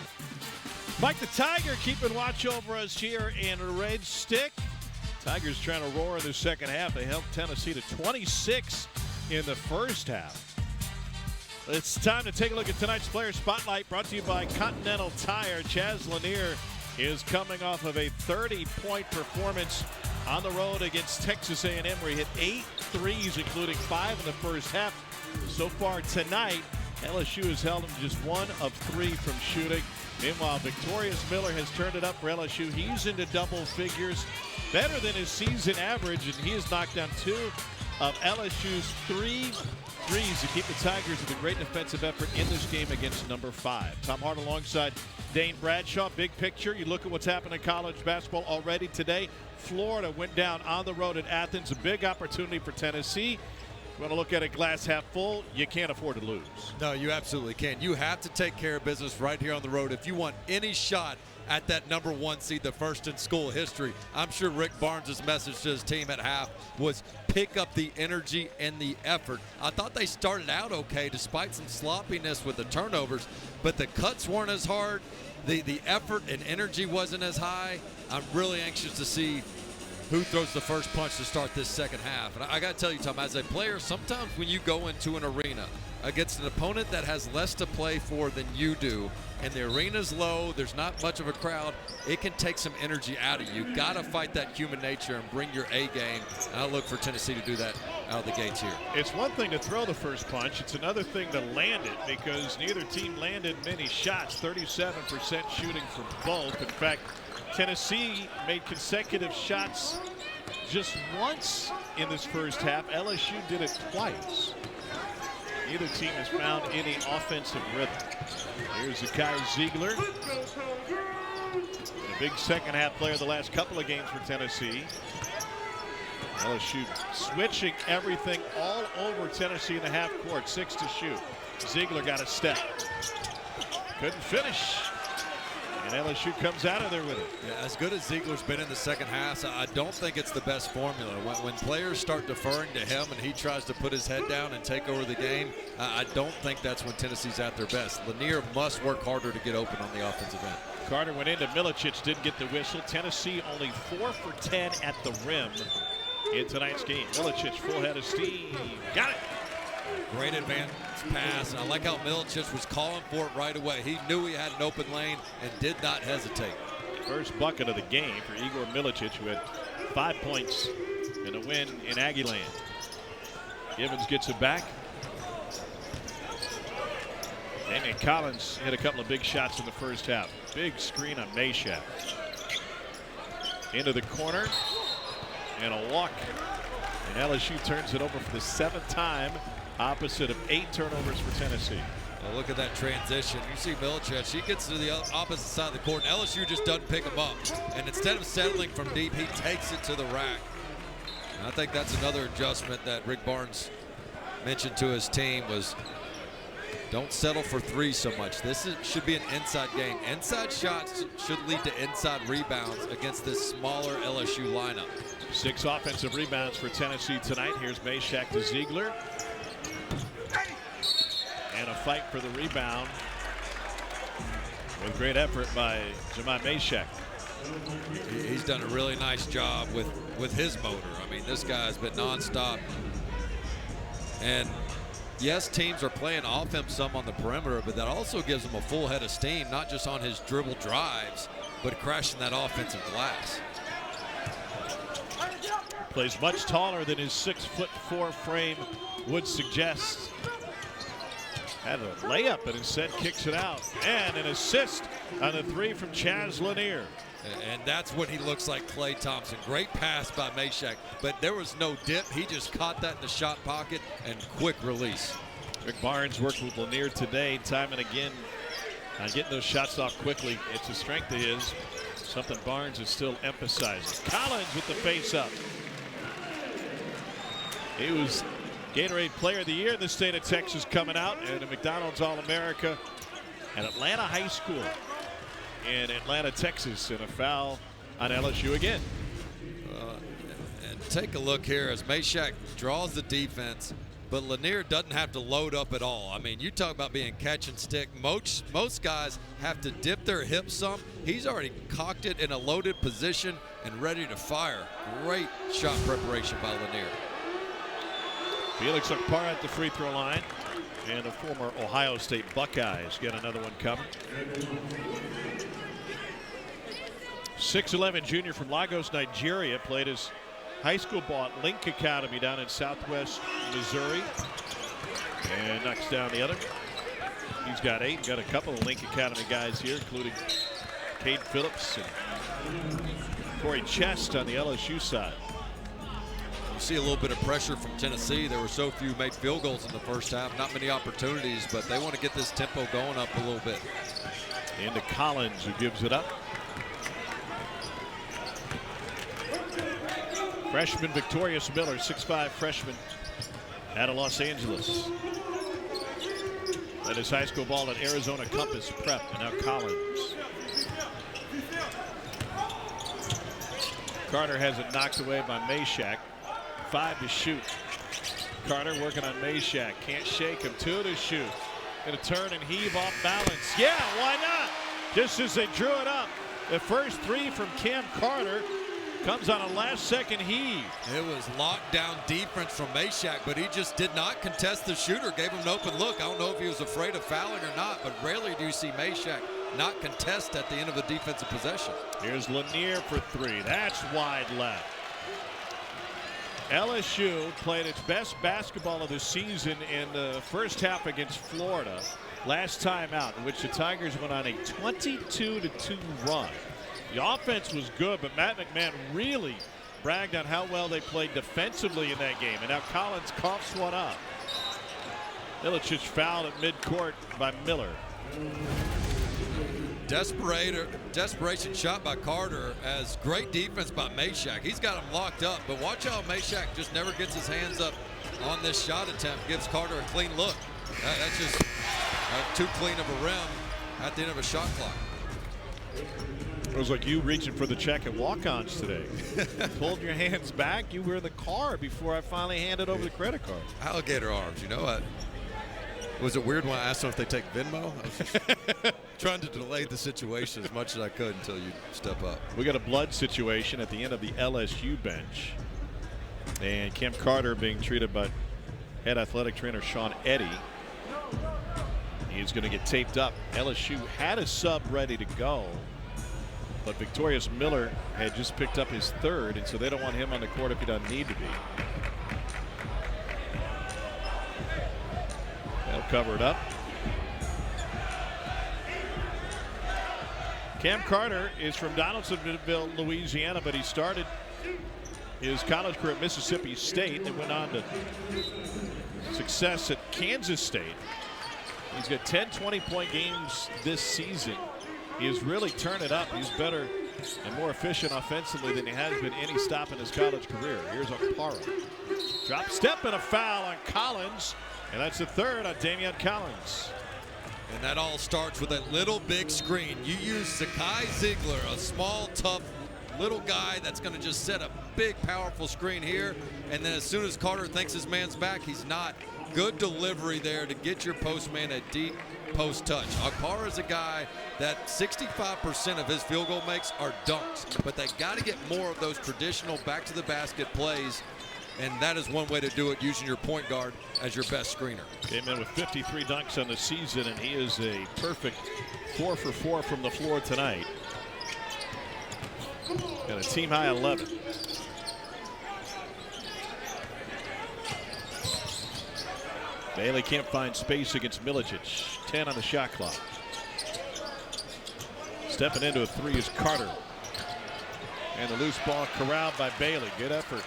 Mike the Tiger keeping watch over us here in Red Stick. Tigers trying to roar in the second half. They held Tennessee to 26 in the first half. It's time to take a look at tonight's Player Spotlight, brought to you by Continental Tire. Chaz Lanier is coming off of a 30-point performance on the road against Texas A&M, where he hit 8 threes, including 5 in the first half. So far tonight, LSU has held him just 1 of 3 from shooting. Meanwhile, Victorious Miller has turned it up for LSU. He's into double figures, better than his season average, and he has knocked down 2 of LSU's 3 threes to keep the Tigers with a great defensive effort in this game against number 5. Tom Hart alongside Dane Bradshaw. Big picture, you look at what's happened in college basketball already today. Florida went down on the road at Athens. A big opportunity for Tennessee. You want to look at it glass half full, you can't afford to lose. No, you absolutely can't. You have to take care of business right here on the road if you want any shot at that number 1 seed, the first in school history. I'm sure Rick Barnes' message to his team at half was pick up the energy and the effort. I thought they started out okay despite some sloppiness with the turnovers, but the cuts weren't as hard. The effort and energy wasn't as high. I'm really anxious to see who throws the first punch to start this second half. And I got to tell you, Tom, as a player, sometimes when you go into an arena against an opponent that has less to play for than you do, and the arena's low, there's not much of a crowd, it can take some energy out of you. Got to fight that human nature and bring your A game. And I look for Tennessee to do that out of the gates here. It's one thing to throw the first punch. It's another thing to land it, because neither team landed many shots. 37% shooting from both. In fact, Tennessee made consecutive shots just once in this first half. LSU did it twice. Neither team has found any offensive rhythm. Here's Zakai Ziegler. A big second half player the last couple of games for Tennessee. LSU switching everything all over Tennessee in the half court. 6 to shoot. Ziegler got a step. Couldn't finish. And LSU comes out of there with it. Yeah, as good as Ziegler's been in the second half, I don't think it's the best formula. When players start deferring to him and he tries to put his head down and take over the game, I don't think that's when Tennessee's at their best. Lanier must work harder to get open on the offensive end. Carter went into Milicic, didn't get the whistle. Tennessee only 4 for 10 at the rim in tonight's game. Milicic, full head of steam. Got it. Great advance pass. And I like how Milicic was calling for it right away. He knew he had an open lane and did not hesitate. First bucket of the game for Igor Milicic, who had 5 points in a win in Aggieland. Givens gets it back. Damian Collins hit a couple of big shots in the first half. Big screen on Meshack. Into the corner. And a walk. And LSU turns it over for the 7th time. Opposite of 8 turnovers for Tennessee. Well, look at that transition. You see Milicic, he gets to the opposite side of the court, and LSU just doesn't pick him up. And instead of settling from deep, he takes it to the rack. And I think that's another adjustment that Rick Barnes mentioned to his team was don't settle for 3 so much. Should be an inside game. Inside shots should lead to inside rebounds against this smaller LSU lineup. 6 offensive rebounds for Tennessee tonight. Here's Meshack to Ziegler. And a fight for the rebound with great effort by Jemai Meshack. He's done a really nice job with his motor. I mean, this guy's been nonstop. And yes, teams are playing off him some on the perimeter, but that also gives him a full head of steam, not just on his dribble drives, but crashing that offensive glass. Plays much taller than his 6'4" frame would suggest. Had a layup and instead kicks it out. And an assist on the 3 from Chaz Lanier. And that's what he looks like, Klay Thompson. Great pass by Meshack, but there was no dip. He just caught that in the shot pocket and quick release. Rick Barnes worked with Lanier today, time and again, on getting those shots off quickly. It's a strength of his, something Barnes is still emphasizing. Collins with the face-up. He was Gatorade Player of the Year in the state of Texas coming out, and a McDonald's All-America at Atlanta High School in Atlanta, Texas, and a foul on LSU again. And take a look here as Meshack draws the defense, but Lanier doesn't have to load up at all. I mean, you talk about being catch and stick. Most guys have to dip their hips some. He's already cocked it in a loaded position and ready to fire. Great shot preparation by Lanier. Felix Okpara at the free throw line, and the former Ohio State Buckeyes get another one coming. 6'11" junior from Lagos, Nigeria, played his high school ball at Link Academy down in southwest Missouri, and knocks down the other. He's got 8. Got a couple of Link Academy guys here, including Cade Phillips and Corey Chest on the LSU side. You see a little bit of pressure from Tennessee. There were so few made field goals in the first half. Not many opportunities, but they want to get this tempo going up a little bit. Into Collins, who gives it up. Freshman Victorious Miller, 6'5" freshman out of Los Angeles. Led his high school ball at Arizona Compass Prep, and now Collins. Carter has it knocked away by Meshack. 5 to shoot. Carter working on Meshack. Can't shake him. 2 to shoot. Going to turn and heave off balance. Yeah, why not? Just as they drew it up. The first 3 from Cam Carter comes on a last-second heave. It was lockdown defense from Meshack, but he just did not contest the shooter. Gave him an open look. I don't know if he was afraid of fouling or not, but rarely do you see Meshack not contest at the end of a defensive possession. Here's Lanier for 3. That's wide left. LSU played its best basketball of the season in the first half against Florida last time out, in which the Tigers went on a 22-2 run. The offense was good, but Matt McMahon really bragged on how well they played defensively in that game. And now Collins coughs one up. Milicic fouled at midcourt by Miller. Desperation shot by Carter, as great defense by Meshack. He's got him locked up, but watch how Meshack just never gets his hands up on this shot attempt. Gives Carter a clean look. That's just too clean of a rim at the end of a shot clock. It was like you reaching for the check at walk-ons today. Pulled your hands back. You were in the car before I finally handed over the credit card. Alligator arms, you know. Was it weird when I asked them if they take Venmo? I was just trying to delay the situation as much as I could until you step up. We got a blood situation at the end of the LSU bench. And Cam Carter being treated by head athletic trainer Sean Eddy. He's going to get taped up. LSU had a sub ready to go, but Victorious Miller had just picked up his 3rd, and so they don't want him on the court if he doesn't need to be. They'll cover it up. Cam Carter is from Donaldsonville, Louisiana, but he started his college career at Mississippi State and went on to success at Kansas State. He's got 10 20-point games this season. He has really turned it up. He's better and more efficient offensively than he has been any stop in his college career. Here's Okpara. Drop step and a foul on Collins. And that's the 3rd on Damian Collins. And that all starts with a little big screen. You use Zakai Ziegler, a small, tough little guy that's going to just set a big, powerful screen here. And then as soon as Carter thinks his man's back, he's not. Good delivery there to get your postman a deep post touch. Okpara is a guy that 65% of his field goal makes are dunks, but they got to get more of those traditional back to the basket plays. And that is one way to do it, using your point guard as your best screener. Came in with 53 dunks on the season, and he is a perfect 4 for 4 from the floor tonight. Got a team high 11. Bailey can't find space against Milicic. 10 on the shot clock. Stepping into a 3 is Carter. And the loose ball corralled by Bailey. Good effort.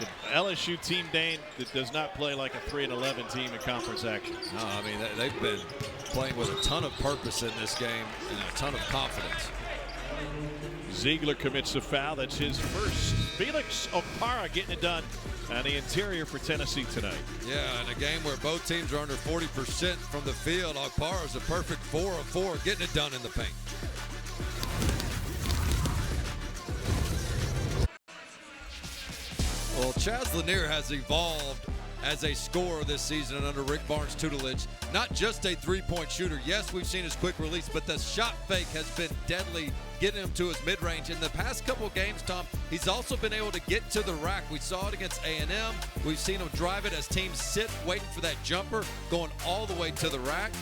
The LSU team, Dane, that does not play like a 3-11 team in conference action. No, I mean, they've been playing with a ton of purpose in this game and a ton of confidence. Ziegler commits a foul. That's his first. Felix Okpara getting it done on the interior for Tennessee tonight. Yeah, in a game where both teams are under 40% from the field, Okpara is a perfect 4 of 4 getting it done in the paint. Well, Chaz Lanier has evolved as a scorer this season under Rick Barnes' tutelage. Not just a three-point shooter. Yes, we've seen his quick release, but the shot fake has been deadly, getting him to his mid-range. In the past couple of games, Tom, he's also been able to get to the rack. We saw it against A&M. We've seen him drive it as teams sit waiting for that jumper, going all the way to the rack.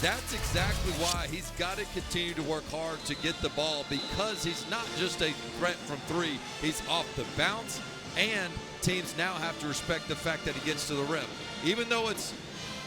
That's exactly why he's got to continue to work hard to get the ball, because he's not just a threat from 3. He's off the bounce, and teams now have to respect the fact that he gets to the rim. Even though it's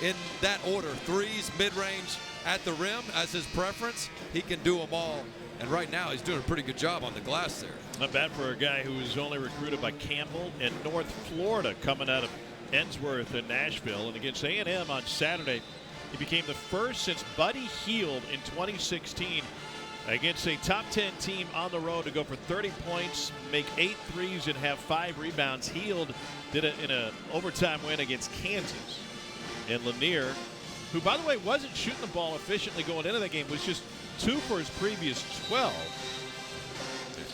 in that order. Threes, mid-range, at the rim as his preference. He can do them all. And right now he's doing a pretty good job on the glass there. Not bad for a guy who was only recruited by Campbell in North Florida, coming out of Ensworth in Nashville. And against A&M on Saturday, he became the first since Buddy Hield in 2016 against a top 10 team on the road to go for 30 points, make 8 threes, and have 5 rebounds. Hield did it in an overtime win against Kansas. And Lanier, who, by the way, wasn't shooting the ball efficiently going into that game, was just 2 for his previous 12.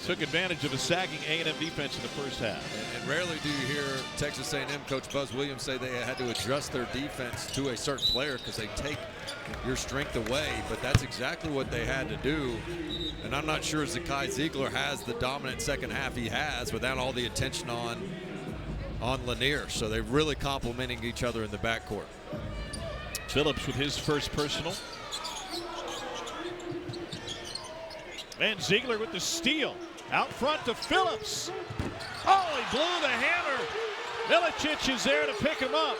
Took advantage of a sagging A&M defense in the first half. And rarely do you hear Texas A&M coach Buzz Williams say they had to adjust their defense to a certain player because they take your strength away, but that's exactly what they had to do. And I'm not sure Zakai Ziegler has the dominant second half he has without all the attention on Lanier. So they're really complementing each other in the backcourt. Phillips with his first personal. And Ziegler with the steal. Out front to Phillips. Oh, he blew the hammer. Milicic is there to pick him up.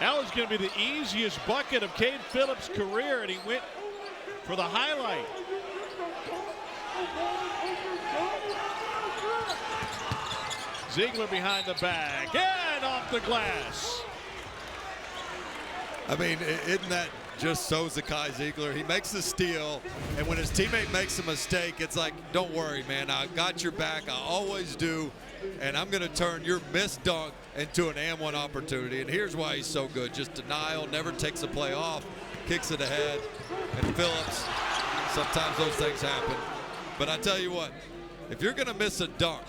That was going to be the easiest bucket of Cade Phillips' career, and he went for the highlight. Ziegler behind the back and off the glass. I mean, isn't that just so Zakai Ziegler? He makes the steal, and when his teammate makes a mistake, it's like, don't worry, man. I got your back. I always do, and I'm going to turn your missed dunk into an and one opportunity. And here's why he's so good. Just denial, never takes a play off, kicks it ahead. And Phillips, sometimes those things happen. But I tell you what, if you're going to miss a dunk,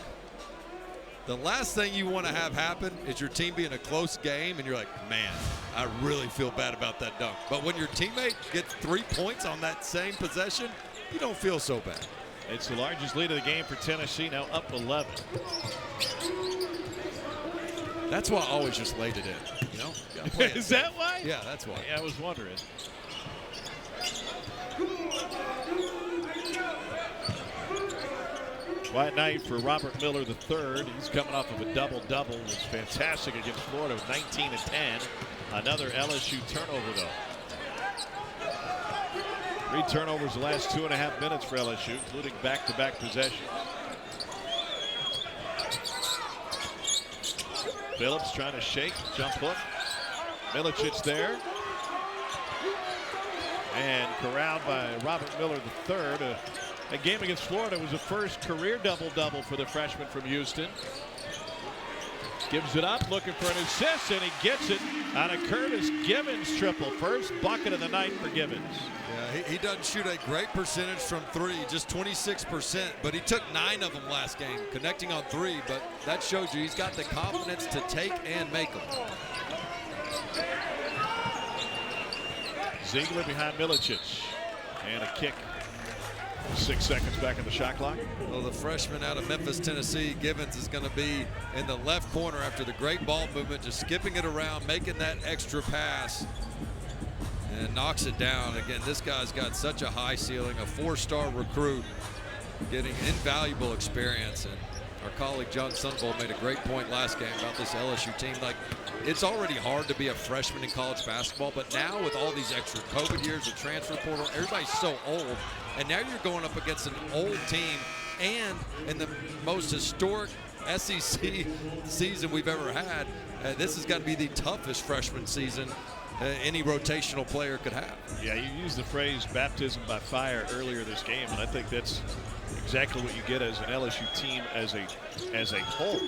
the last thing you want to have happen is your team be in a close game and you're like, man, I really feel bad about that dunk. But when your teammate gets 3 points on that same possession, you don't feel so bad. It's the largest lead of the game for Tennessee, now up 11. That's why I always just laid it in, you know? Is that why? Yeah, that's why. Yeah, I was wondering. Quiet night for Robert Miller III. He's coming off of a double-double. It was fantastic against Florida with 19 and 10. Another LSU turnover, though. 3 turnovers the last 2.5 minutes for LSU, including back-to-back possessions. Phillips trying to shake, jump hook. Milicic there. And corralled by Robert Miller III. A game against Florida was the first career double-double for the freshman from Houston. Gives it up, looking for an assist, and he gets it on a Curtis Givens triple. First bucket of the night for Givens. Yeah, he doesn't shoot a great percentage from 3, just 26%, but he took 9 of them last game, connecting on 3, but that shows you he's got the confidence to take and make them. Ziegler behind Milicic, and a kick. 6 seconds back in the shot clock. Well, the freshman out of Memphis, Tennessee, Givens, is going to be in the left corner after the great ball movement, just skipping it around, making that extra pass, and knocks it down. Again, this guy's got such a high ceiling, a 4-star recruit, getting invaluable experience. And our colleague John Sunvold made a great point last game about this LSU team. Like, it's already hard to be a freshman in college basketball, but now with all these extra COVID years, the transfer portal, everybody's so old. And now you're going up against an old team, and in the most historic SEC season we've ever had, this has got to be the toughest freshman season any rotational player could have. Yeah, you used the phrase baptism by fire earlier this game, and I think that's exactly what you get as an LSU team as a whole.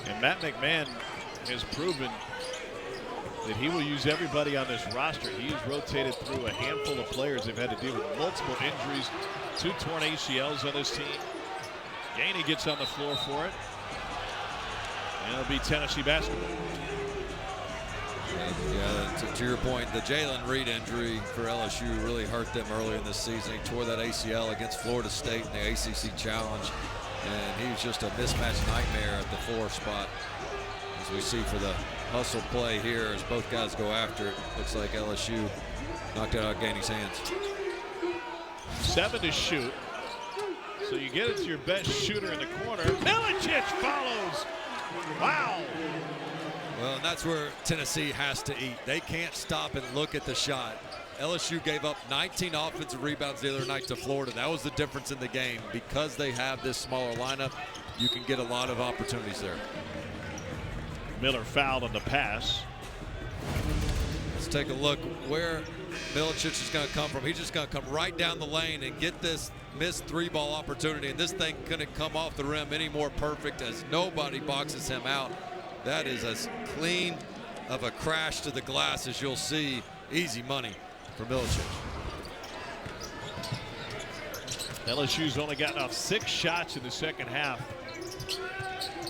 And Matt McMahon has proven that he will use everybody on this roster. He has rotated through a handful of players. They've had to deal with multiple injuries, 2 torn ACLs on this team. Gainey gets on the floor for it. And it'll be Tennessee basketball. Yeah, to your point, the Jalen Reed injury for LSU really hurt them earlier in this season. He tore that ACL against Florida State in the ACC Challenge, and he was just a mismatch nightmare at the 4 spot. As we see for the hustle play here, as both guys go after it, looks like LSU knocked it out of Gainey's hands. 7 to shoot. So you get it to your best shooter in the corner. Milicic follows Wow. Well, and that's where Tennessee has to eat. They can't stop and look at the shot. LSU gave up 19 offensive rebounds the other night to Florida. That was the difference in the game. Because they have this smaller lineup, you can get a lot of opportunities there. Miller fouled on the pass. Let's take a look where Milicic is going to come from. He's just going to come right down the lane and get this missed three-ball opportunity. And this thing couldn't come off the rim any more perfect as nobody boxes him out. That is as clean of a crash to the glass as you'll see. Easy money for Milicic. LSU's only gotten off 6 shots in the second half.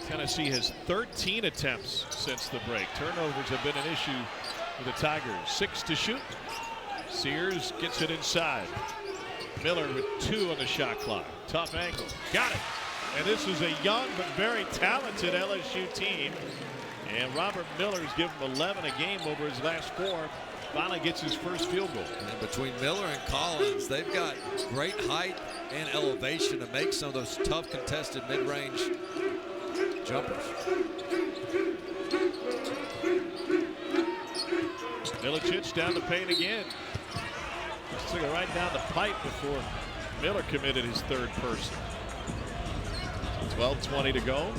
Tennessee has 13 attempts since the break. Turnovers have been an issue for the Tigers. 6 to shoot. Sears gets it inside. Miller with 2 on the shot clock. Tough angle. Got it. And this is a young but very talented LSU team. And Robert Miller's given him 11 a game over his last 4. Finally gets his first field goal. And between Miller and Collins, they've got great height and elevation to make some of those tough contested mid-range jumpers. Milicic down the paint again. Just took it right down the pipe before Miller committed his 3rd person. 12:20 to go.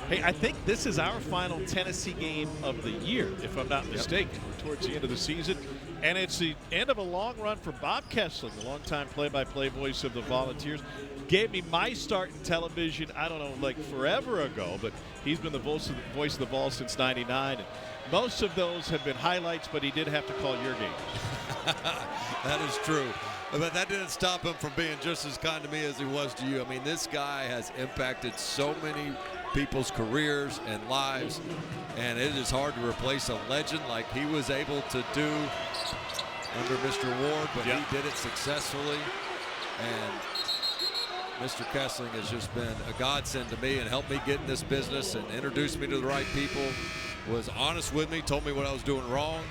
Hey, I think this is our final Tennessee game of the year, if I'm not mistaken. We're towards the end of the season. And it's the end of a long run for Bob Kessler, the longtime play-by-play voice of the Volunteers. Gave me my start in television, I don't know, like forever ago, but he's been the voice of the Vol since '99. And most of those have been highlights, but he did have to call your games. That is true. But that didn't stop him from being just as kind to me as he was to you. I mean, this guy has impacted so many people's careers and lives, and it is hard to replace a legend like he was able to do under Mr. Ward, but he did it successfully. And Mr. Kessling has just been a godsend to me and helped me get in this business and introduced me to the right people, was honest with me, told me what I was doing wrong.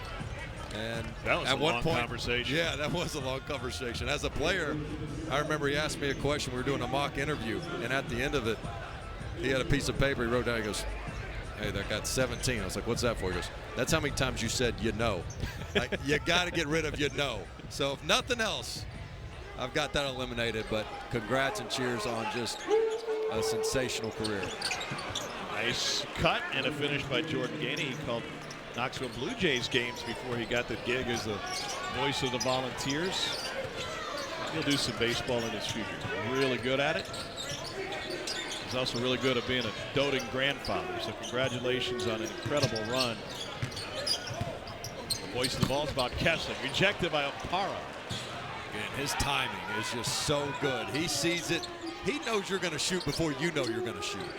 And that was at a one long point, conversation. Yeah, that was a long conversation. As a player, I remember he asked me a question. We were doing a mock interview, and at the end of it, he had a piece of paper he wrote down. He goes, "Hey, that got 17." I was like, "What's that for?" He goes, "That's how many times you said you know." Like, you got to get rid of you know. So if nothing else, I've got that eliminated. But congrats and cheers on just a sensational career. Nice cut and a finish by Jordan Gainey. He called Knoxville Blue Jays games before he got the gig as the voice of the Volunteers. He'll do some baseball in his future. Really good at it. He's also really good at being a doting grandfather. So congratulations on an incredible run. The voice of the ball is about Kessler. Rejected by Opara. And his timing is just so good. He sees it. He knows you're going to shoot before you know you're going to shoot.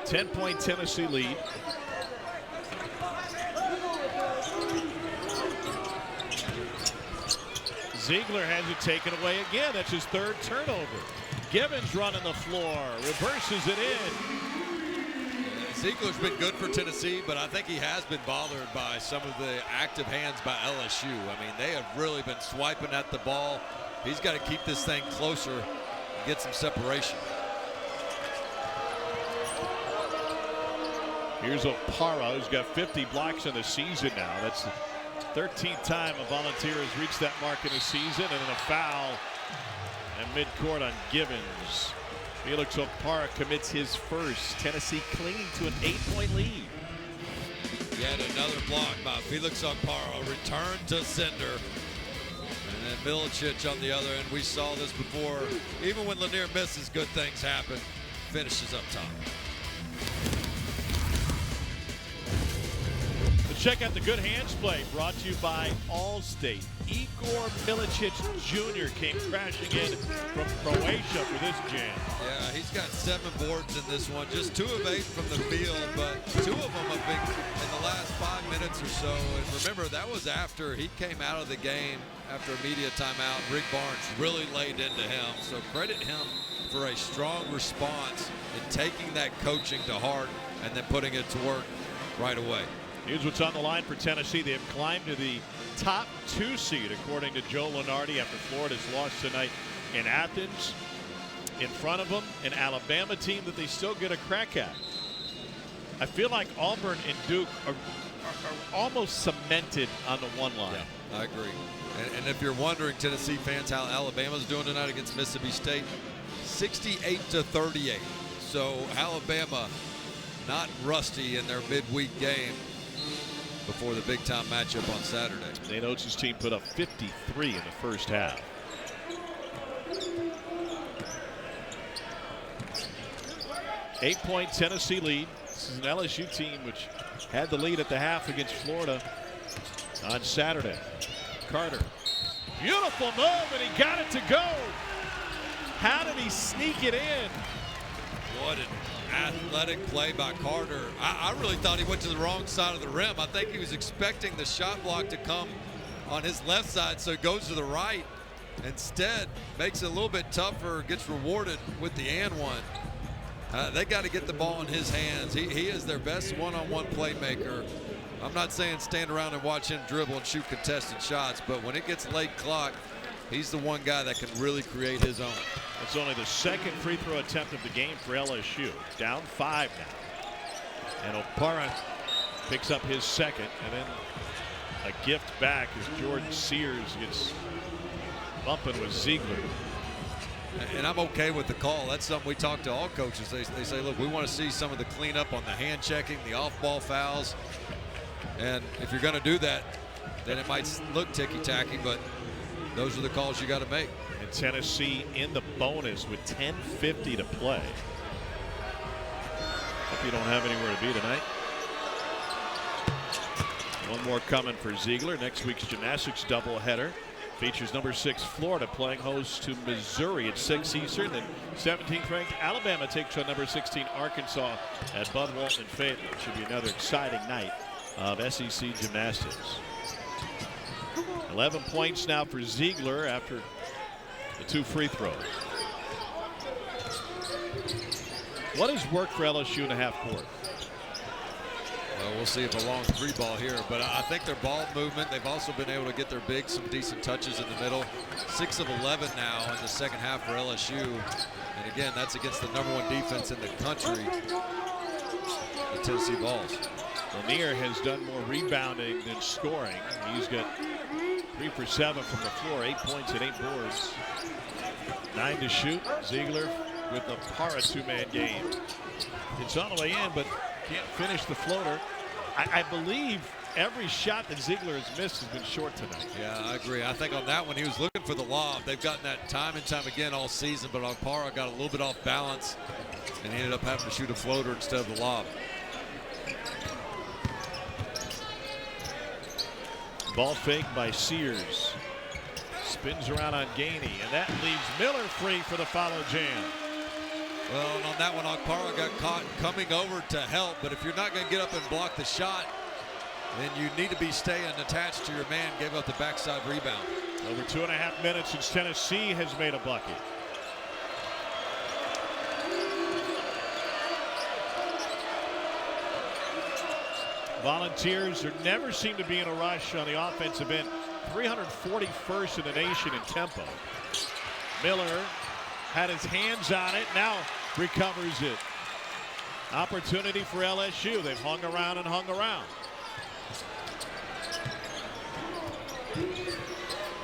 10-point Tennessee lead. Ziegler has it taken away again. That's his 3rd turnover. Givens running the floor, reverses it in. Ziegler's been good for Tennessee, but I think he has been bothered by some of the active hands by LSU. I mean, they have really been swiping at the ball. He's got to keep this thing closer and get some separation. Here's Opara, who's got 50 blocks in the season now. That's the 13th time a Volunteer has reached that mark in a season, and then a foul at midcourt on Givens. Felix Opara commits his first. Tennessee clinging to an 8-point lead. Yet another block by Felix Opara, return to sender. And then Milicic on the other end. We saw this before. Even when Lanier misses, good things happen. Finishes up top. Check out the good hands play brought to you by Allstate. Igor Milicic Jr. came crashing in from Croatia for this jam. Yeah, he's got 7 boards in this one. Just 2 of 8 from the field, but 2 of them have been in the last 5 minutes or so. And remember, that was after he came out of the game after a media timeout. Rick Barnes really laid into him. So credit him for a strong response in taking that coaching to heart and then putting it to work right away. Here's what's on the line for Tennessee. They have climbed to the top 2 seed, according to Joe Lunardi, after Florida's loss tonight in Athens. in front of them, an Alabama team that they still get a crack at. I feel like Auburn and Duke are almost cemented on the one line. Yeah, I agree. And if you're wondering, Tennessee fans, how Alabama's doing tonight against Mississippi State, 68-38. So Alabama not rusty in their midweek game before the big-time matchup on Saturday. Nate Oates' team put up 53 in the first half. Eight-point Tennessee lead. This is an LSU team which had the lead at the half against Florida on Saturday. Carter, beautiful move, and he got it to go. How did he sneak it in? What an athletic play by Carter. I really thought he went to the wrong side of the rim. I think he was expecting the shot block to come on his left side, so he goes to the right. Instead, makes it a little bit tougher, gets rewarded with the and one. They got to get the ball in his hands. He is their best one-on-one playmaker. I'm not saying stand around and watch him dribble and shoot contested shots, but when it gets late clock, he's the one guy that can really create his own. It's only the second free throw attempt of the game for LSU. Down 5 now. And Opara picks up his second, and then a gift back as Jordan Sears gets bumping with Ziegler. And I'm okay with the call. That's something we talk to all coaches. They say, look, we want to see some of the cleanup on the hand checking, the off-ball fouls. And if you're going to do that, then it might look ticky-tacky, but those are the calls you got to make. And Tennessee in the bonus with 10:50 to play. Hope you don't have anywhere to be tonight. One more coming for Ziegler. Next week's gymnastics doubleheader features number 6 Florida playing host to Missouri at 6 Eastern. Then 17th ranked Alabama takes on number 16 Arkansas at Bud Walton Fayetteville. Should be another exciting night of SEC gymnastics. 11 points now for Ziegler after the 2 free throws. What has worked for LSU in the half court? Well, we'll see if a long 3 ball here, but I think their ball movement, they've also been able to get their bigs some decent touches in the middle. 6 of 11 now in the second half for LSU. And again, that's against the #1 defense in the country, the Tennessee Vols. Lanier has done more rebounding than scoring. He's got 3 for 7 from the floor, 8 points and 8 boards. 9 to shoot. Ziegler with a Para 2-man game. It's on the way in, but can't finish the floater. I believe every shot that Ziegler has missed has been short tonight. Yeah, I agree. I think on that one he was looking for the lob. They've gotten that time and time again all season, but Para got a little bit off balance, and he ended up having to shoot a floater instead of the lob. Ball fake by Sears. Spins around on Gainey, and that leaves Miller free for the follow jam. Well, and on that one, Okpara got caught coming over to help, but if you're not going to get up and block the shot, then you need to be staying attached to your man. Gave up the backside rebound. Over 2.5 minutes since Tennessee has made a bucket. Volunteers never seem to be in a rush on the offensive end. 341st in the nation in tempo. Miller had his hands on it, now recovers it. Opportunity for LSU. They've hung around and hung around.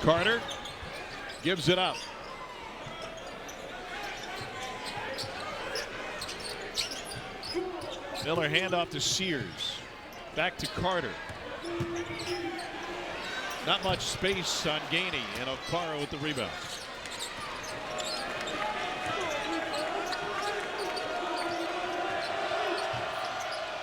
Carter gives it up. Miller handoff to Sears. Back to Carter. Not much space on Gainey, and Okpara with the rebound.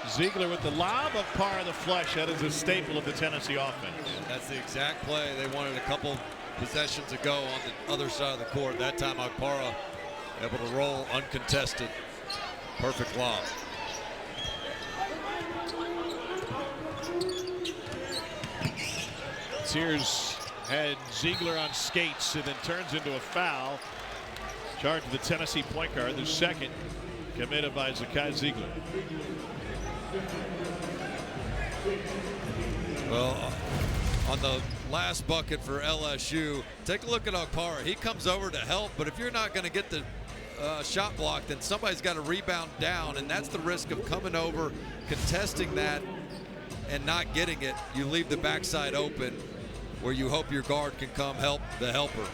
Ziegler with the lob. Okpara the flush. That is a staple of the Tennessee offense. Yeah, that's the exact play they wanted a couple possessions ago on the other side of the court. That time Okpara able to roll uncontested. Perfect lob. Sears had Ziegler on skates and then turns into a foul. Charge of the Tennessee point guard, the second committed by Zakai Ziegler. Well, on the last bucket for LSU, take a look at Okpara. He comes over to help, but if you're not going to get the shot block, then somebody's got to rebound down, and that's the risk of coming over, contesting that, and not getting it. You leave the backside open where you hope your guard can come help the helper.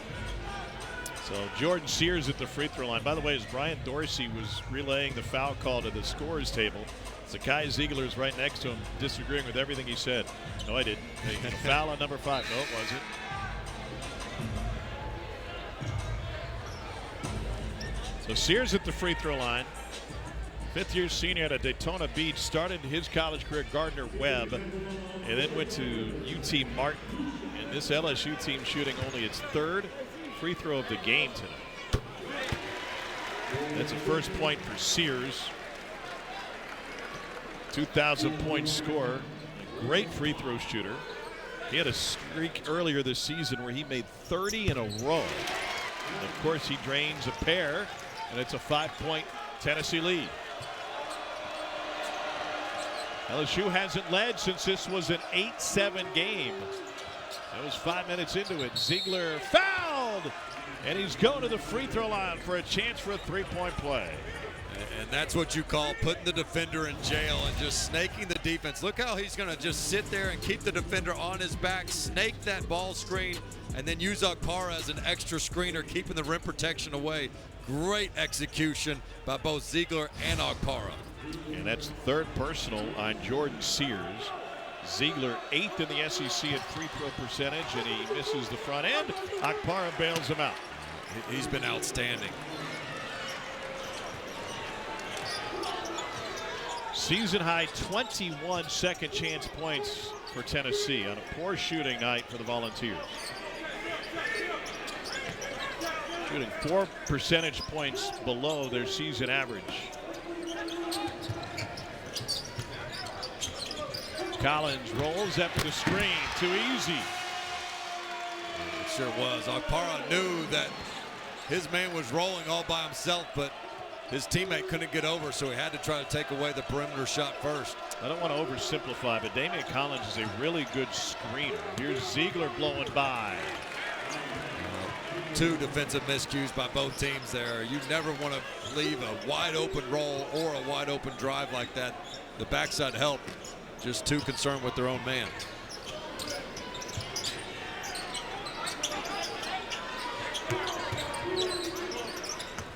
So Jordan Sears at the free throw line. By the way, as Brian Dorsey was relaying the foul call to the scorers table, Zakai Ziegler is right next to him, disagreeing with everything he said. No, I didn't. A foul on number 5. No, it wasn't. So Sears at the free throw line. 5th-year senior out of Daytona Beach, started his college career at Gardner Webb, and then went to UT Martin. And this LSU team shooting only its 3rd free throw of the game tonight. That's a first point for Sears. 2,000-point scorer, a great free throw shooter. He had a streak earlier this season where he made 30 in a row. And of course, he drains a pair, and it's a 5-point Tennessee lead. LSU hasn't led since this was an 8-7 game. That was 5 minutes into it. Ziegler fouled, and he's going to the free throw line for a chance for a 3-point play. And that's what you call putting the defender in jail and just snaking the defense. Look how he's going to just sit there and keep the defender on his back, snake that ball screen, and then use Akpara as an extra screener, keeping the rim protection away. Great execution by both Ziegler and Akpara. And that's the 3rd personal on Jordan Sears. Ziegler 8th in the SEC at free throw percentage, and he misses the front end. Akpara bails him out. He's been outstanding. Season high 21 second chance points for Tennessee on a poor shooting night for the Volunteers. Shooting 4 percentage points below their season average. Collins rolls after the screen. Too easy. It sure was. Akpara knew that his man was rolling all by himself, but his teammate couldn't get over, so he had to try to take away the perimeter shot first. I don't want to oversimplify, but Damian Collins is a really good screener. Here's Ziegler blowing by. 2 defensive miscues by both teams there. You never want to leave a wide open roll or a wide open drive like that. The backside help. Just too concerned with their own man.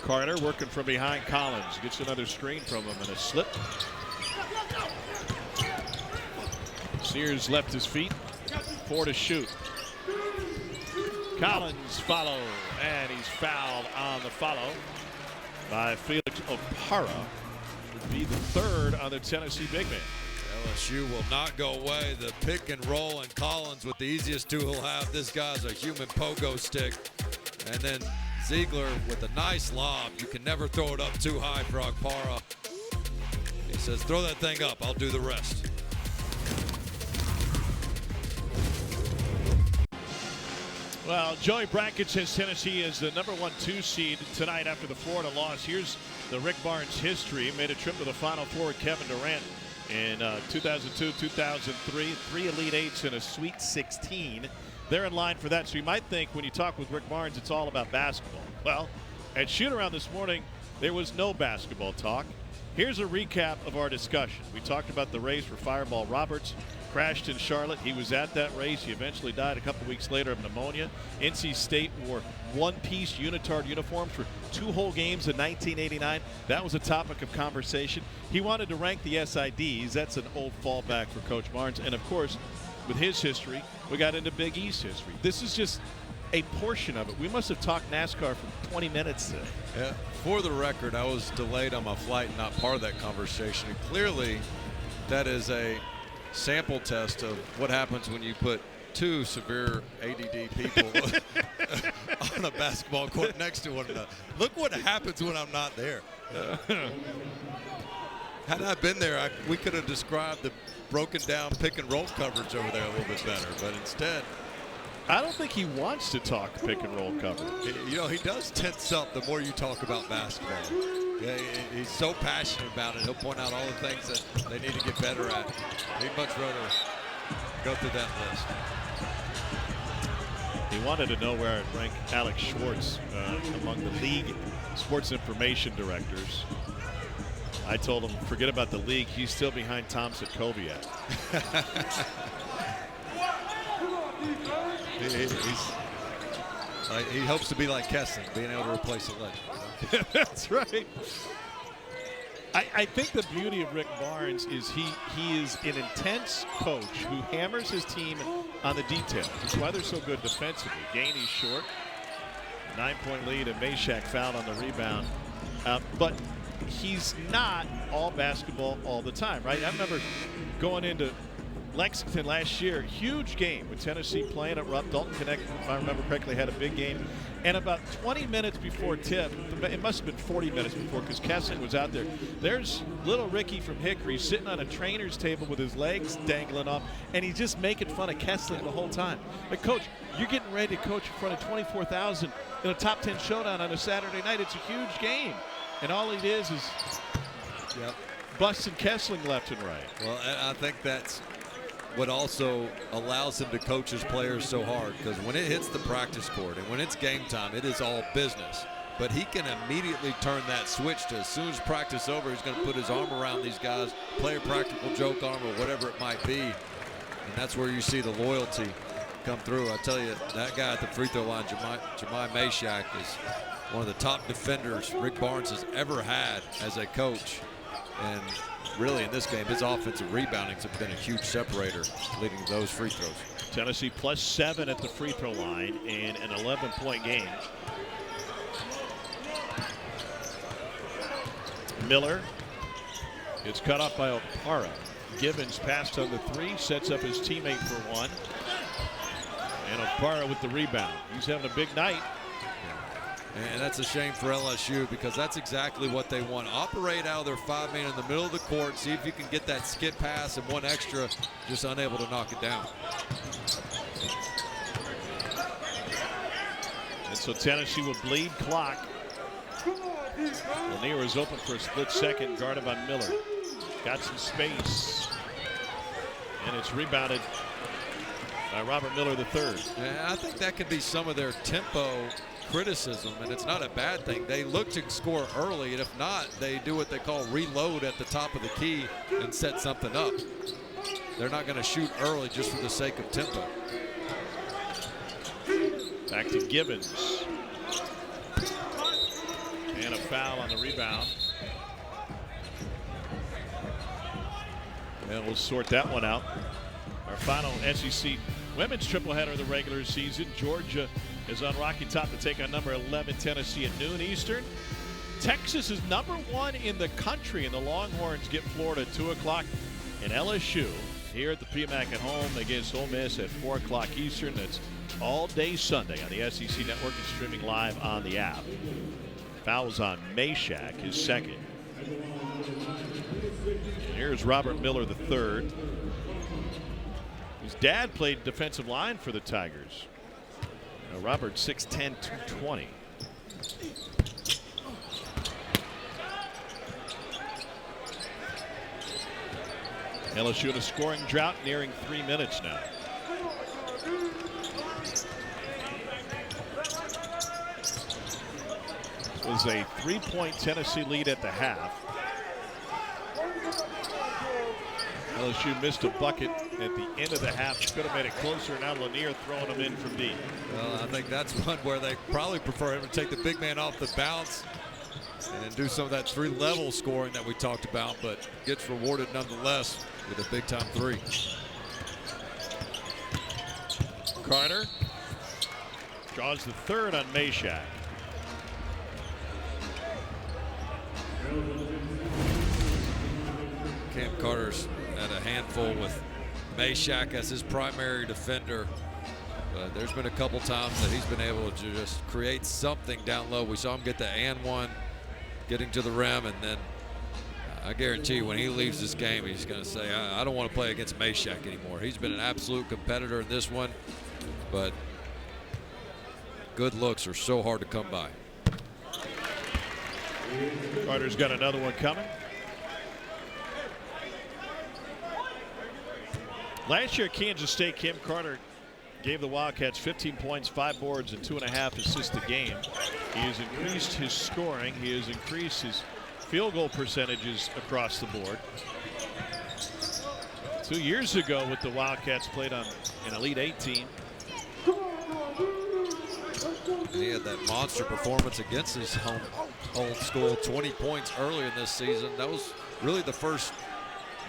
Carter working from behind Collins. Gets another screen from him and a slip. Sears left his feet. 4 to shoot. Collins follow, and he's fouled on the follow by Felix Akpara. Would be the 3rd on the Tennessee big man. LSU will not go away. The pick and roll, and Collins with the easiest tool he'll have. This guy's a human pogo stick. And then Ziegler with a nice lob. You can never throw it up too high for Akpara. He says, throw that thing up. I'll do the rest. Well, Joey Brackett says Tennessee is the number 1-2 seed tonight after the Florida loss. Here's the Rick Barnes history. Made a trip to the Final Four with Kevin Durant in 2002, 2003. 3 Elite Eights and a Sweet 16. They're in line for that. So you might think when you talk with Rick Barnes, it's all about basketball. Well, at shoot-around this morning, there was no basketball talk. Here's a recap of our discussion. We talked about the race for Fireball Roberts. Crashed in Charlotte. He was at that race. He eventually died a couple weeks later of pneumonia. NC State wore one-piece unitard uniforms for 2 whole games in 1989. That was a topic of conversation. He wanted to rank the SIDs. That's an old fallback for Coach Barnes. And, of course, with his history, we got into Big East history. This is just a portion of it. We must have talked NASCAR for 20 minutes today. Yeah, for the record, I was delayed on my flight and not part of that conversation. And clearly, that is a sample test of what happens when you put 2 severe ADD people on a basketball court next to one another. Look what happens when I'm not there. Had I been there, we could have described the broken down pick and roll coverage over there a little bit better, but instead, I don't think he wants to talk pick and roll coverage. You know, he does tense up the more you talk about basketball. Yeah, he's so passionate about it. He'll point out all the things that they need to get better at. He'd much rather go through that list. He wanted to know where I'd rank Alex Schwartz among the league sports information directors. I told him, forget about the league. He's still behind Tom Sokoviak. He hopes to be like Kessling, being able to replace a legend. That's right. I think the beauty of Rick Barnes is he is an intense coach who hammers his team on the details. That's why they're so good defensively. Gainey's short. 9-point lead, and Meshack fouled on the rebound. But he's not all basketball all the time, right? I remember going into Lexington last year, huge game with Tennessee playing at Rupp. Dalton Connect, if I remember correctly, had a big game. And about 20 minutes before tip, it must have been 40 minutes before because Kessling was out there. There's little Ricky from Hickory sitting on a trainer's table with his legs dangling up, and he's just making fun of Kessling the whole time. But, Coach, you're getting ready to coach in front of 24,000 in a top 10 showdown on a Saturday night. It's a huge game. And all it is busting Kessling left and right. Well, I think that's what also allows him to coach his players so hard, because when it hits the practice court and when it's game time, it is all business. But he can immediately turn that switch to, as soon as practice over, he's going to put his arm around these guys, play a practical joke arm or whatever it might be. And that's where you see the loyalty come through. I tell you, that guy at the free throw line, Jemai Meshack, is one of the top defenders Rick Barnes has ever had as a coach. And really in this game, his offensive reboundings have been a huge separator, leading to those free throws. Tennessee +7 at the free throw line in an 11-point game. Miller is cut off by Opara. Gibbons passed on the three, sets up his teammate for one. And Opara with the rebound. He's having a big night. And that's a shame for LSU, because that's exactly what they want. Operate out of their 5-man in the middle of the court, see if you can get that skip pass and one extra, just unable to knock it down. And so Tennessee will bleed clock. Lanier is open for a split second, guarded by Miller. Got some space. And it's rebounded by Robert Miller III. Yeah, I think that could be some of their tempo criticism, and it's not a bad thing. They look to score early, and if not, they do what they call reload at the top of the key and set something up. They're not going to shoot early just for the sake of tempo. Back to Gibbons. And a foul on the rebound. And we'll sort that one out. Our final SEC women's tripleheader of the regular season. Georgia is on Rocky Top to take on number 11 Tennessee at noon Eastern. Texas is number 1 in the country, and the Longhorns get Florida at 2 o'clock. And LSU here at the PMAC at home against Ole Miss at 4 o'clock Eastern. That's all day Sunday on the SEC Network and streaming live on the app. Fouls on Meshack, his second. And here's Robert Miller III. His dad played defensive line for the Tigers. Robert 6'10", 220. LSU in a scoring drought, nearing 3 minutes now. It was a 3-point Tennessee lead at the half. LSU missed a bucket at the end of the half. Could have made it closer. Now Lanier throwing them in from deep. Well, I think that's one where they probably prefer him to take the big man off the bounce and then do some of that 3-level scoring that we talked about, but gets rewarded nonetheless with a big-time 3. Carter draws the third on Meshack. Cam Carter's at a handful with Meshack as his primary defender. There's been a couple times that he's been able to just create something down low. We saw him get the and one, getting to the rim, and then I guarantee you when he leaves this game, he's going to say, I don't want to play against Meshack anymore. He's been an absolute competitor in this one, but good looks are so hard to come by. Carter's got another one coming. Last year at Kansas State, Kim Carter gave the Wildcats 15 points, 5 boards, and 2.5 assists a game. He has increased his scoring. He has increased his field goal percentages across the board. 2 years ago, with the Wildcats, played on an Elite 8 team. And he had that monster performance against his home old school, 20 points earlier in this season. That was really the first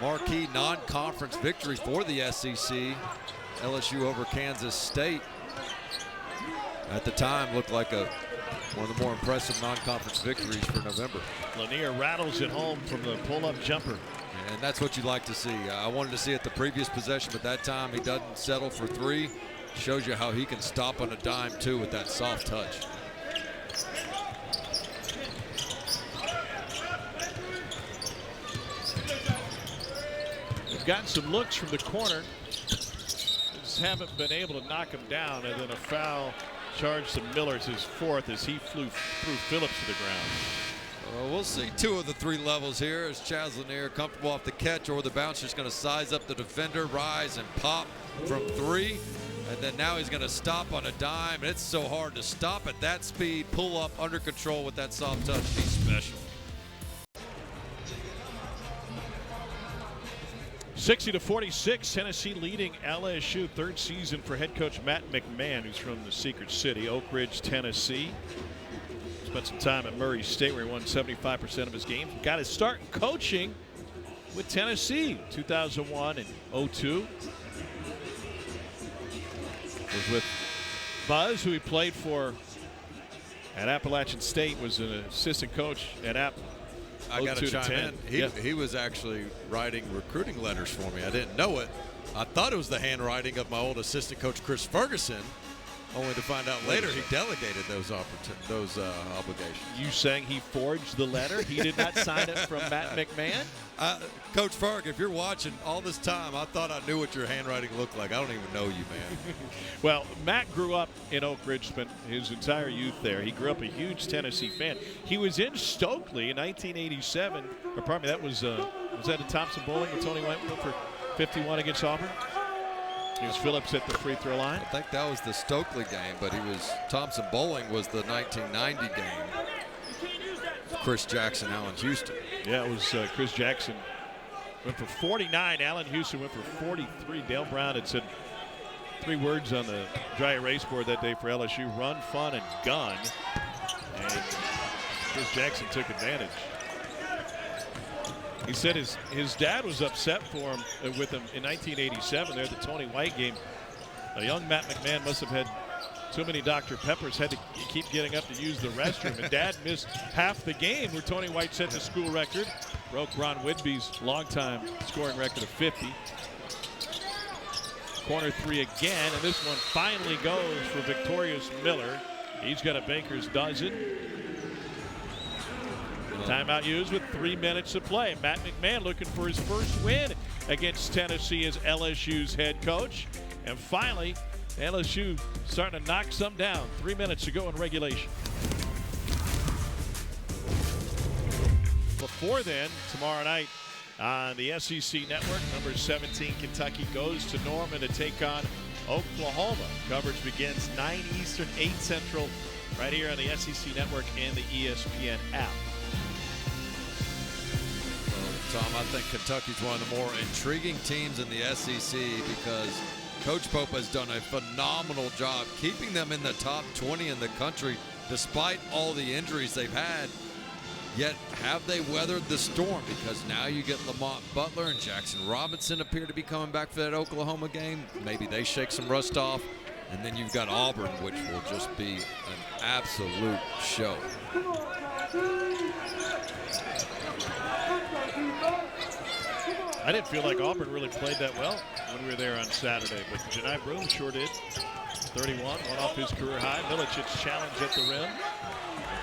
marquee non-conference victory for the SEC. LSU over Kansas State. At the time, looked like one of the more impressive non-conference victories for November. Lanier rattles it home from the pull-up jumper. And that's what you'd like to see. I wanted to see it the previous possession, but that time he doesn't settle for 3. Shows you how he can stop on a dime, too, with that soft touch. They've gotten some looks from the corner. Just haven't been able to knock him down, and then a foul charge to Miller. It's his 4th as he flew through Phillips to the ground. Well, we'll see 2 of the 3 levels here as Chaz Lanier comfortable off the catch, or the bouncer's going to size up the defender, rise and pop from 3. And then now he's going to stop on a dime. And it's so hard to stop at that speed, pull up under control with that soft touch. He's special. 60-46, Tennessee leading LSU. 3rd season for head coach Matt McMahon, who's from the Secret City, Oak Ridge, Tennessee. Spent some time at Murray State where he won 75% of his games. Got his start in coaching with Tennessee, 2001 and 02. Was with Buzz, who he played for at Appalachian State, was an assistant coach at App. I got to chime in. He was actually writing recruiting letters for me. I didn't know it. I thought it was the handwriting of my old assistant coach, Chris Ferguson, only to find out later he delegated those obligations. You saying he forged the letter? He did not sign it from Matt McMahon? Coach Ferg, if you're watching all this time, I thought I knew what your handwriting looked like. I don't even know you, man. Well, Matt grew up in Oak Ridge, spent his entire youth there. He grew up a huge Tennessee fan. He was in Stokely in 1987. Or pardon me, that was that at Thompson Bowling with Tony Whitefield for 51 against Auburn? Here's Phillips at the free throw line. I think that was the Stokely game, but Thompson Bowling was the 1990 game. Chris Jackson, Allen Houston. Yeah, it was Chris Jackson went for 49. Allen Houston went for 43. Dale Brown had said 3 words on the dry erase board that day for LSU: run, fun, and gun. And Chris Jackson took advantage. He said his dad was upset with him in 1987 there at the Tony White game. A young Matt McMahon must have had too many Dr. Peppers, had to keep getting up to use the restroom. And Dad missed half the game where Tony White set the school record, broke Ron Whitby's longtime scoring record of 50. Corner 3 again, and this one finally goes for victorious Miller. He's got a baker's dozen. Timeout used with 3 minutes to play. Matt McMahon looking for his first win against Tennessee as LSU's head coach. And finally, LSU starting to knock some down. 3 minutes to go in regulation. Before then, tomorrow night on the SEC Network, number 17 Kentucky goes to Norman to take on Oklahoma. Coverage begins 9 Eastern, 8 Central, right here on the SEC Network and the ESPN app. Tom, I think Kentucky's one of the more intriguing teams in the SEC because Coach Pope has done a phenomenal job keeping them in the top 20 in the country despite all the injuries they've had. Yet have they weathered the storm? Because now you get Lamont Butler and Jackson Robinson appear to be coming back for that Oklahoma game. Maybe they shake some rust off. And then you've got Auburn, which will just be an absolute show. I didn't feel like Auburn really played that well when we were there on Saturday, but Janai Broome sure did. 31, one off his career high. Milicic's challenge at the rim.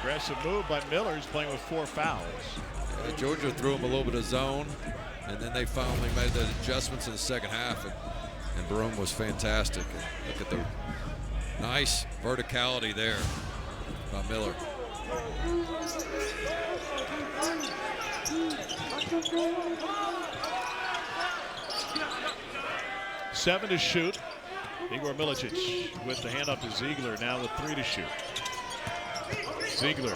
Aggressive move by Miller. He's playing with 4 fouls. Georgia threw him a little bit of zone, and then they finally made the adjustments in the second half, and Broome was fantastic. Look at the nice verticality there by Miller. Seven to shoot. Igor Milicic with the handoff to Ziegler, now with 3 to shoot. Ziegler,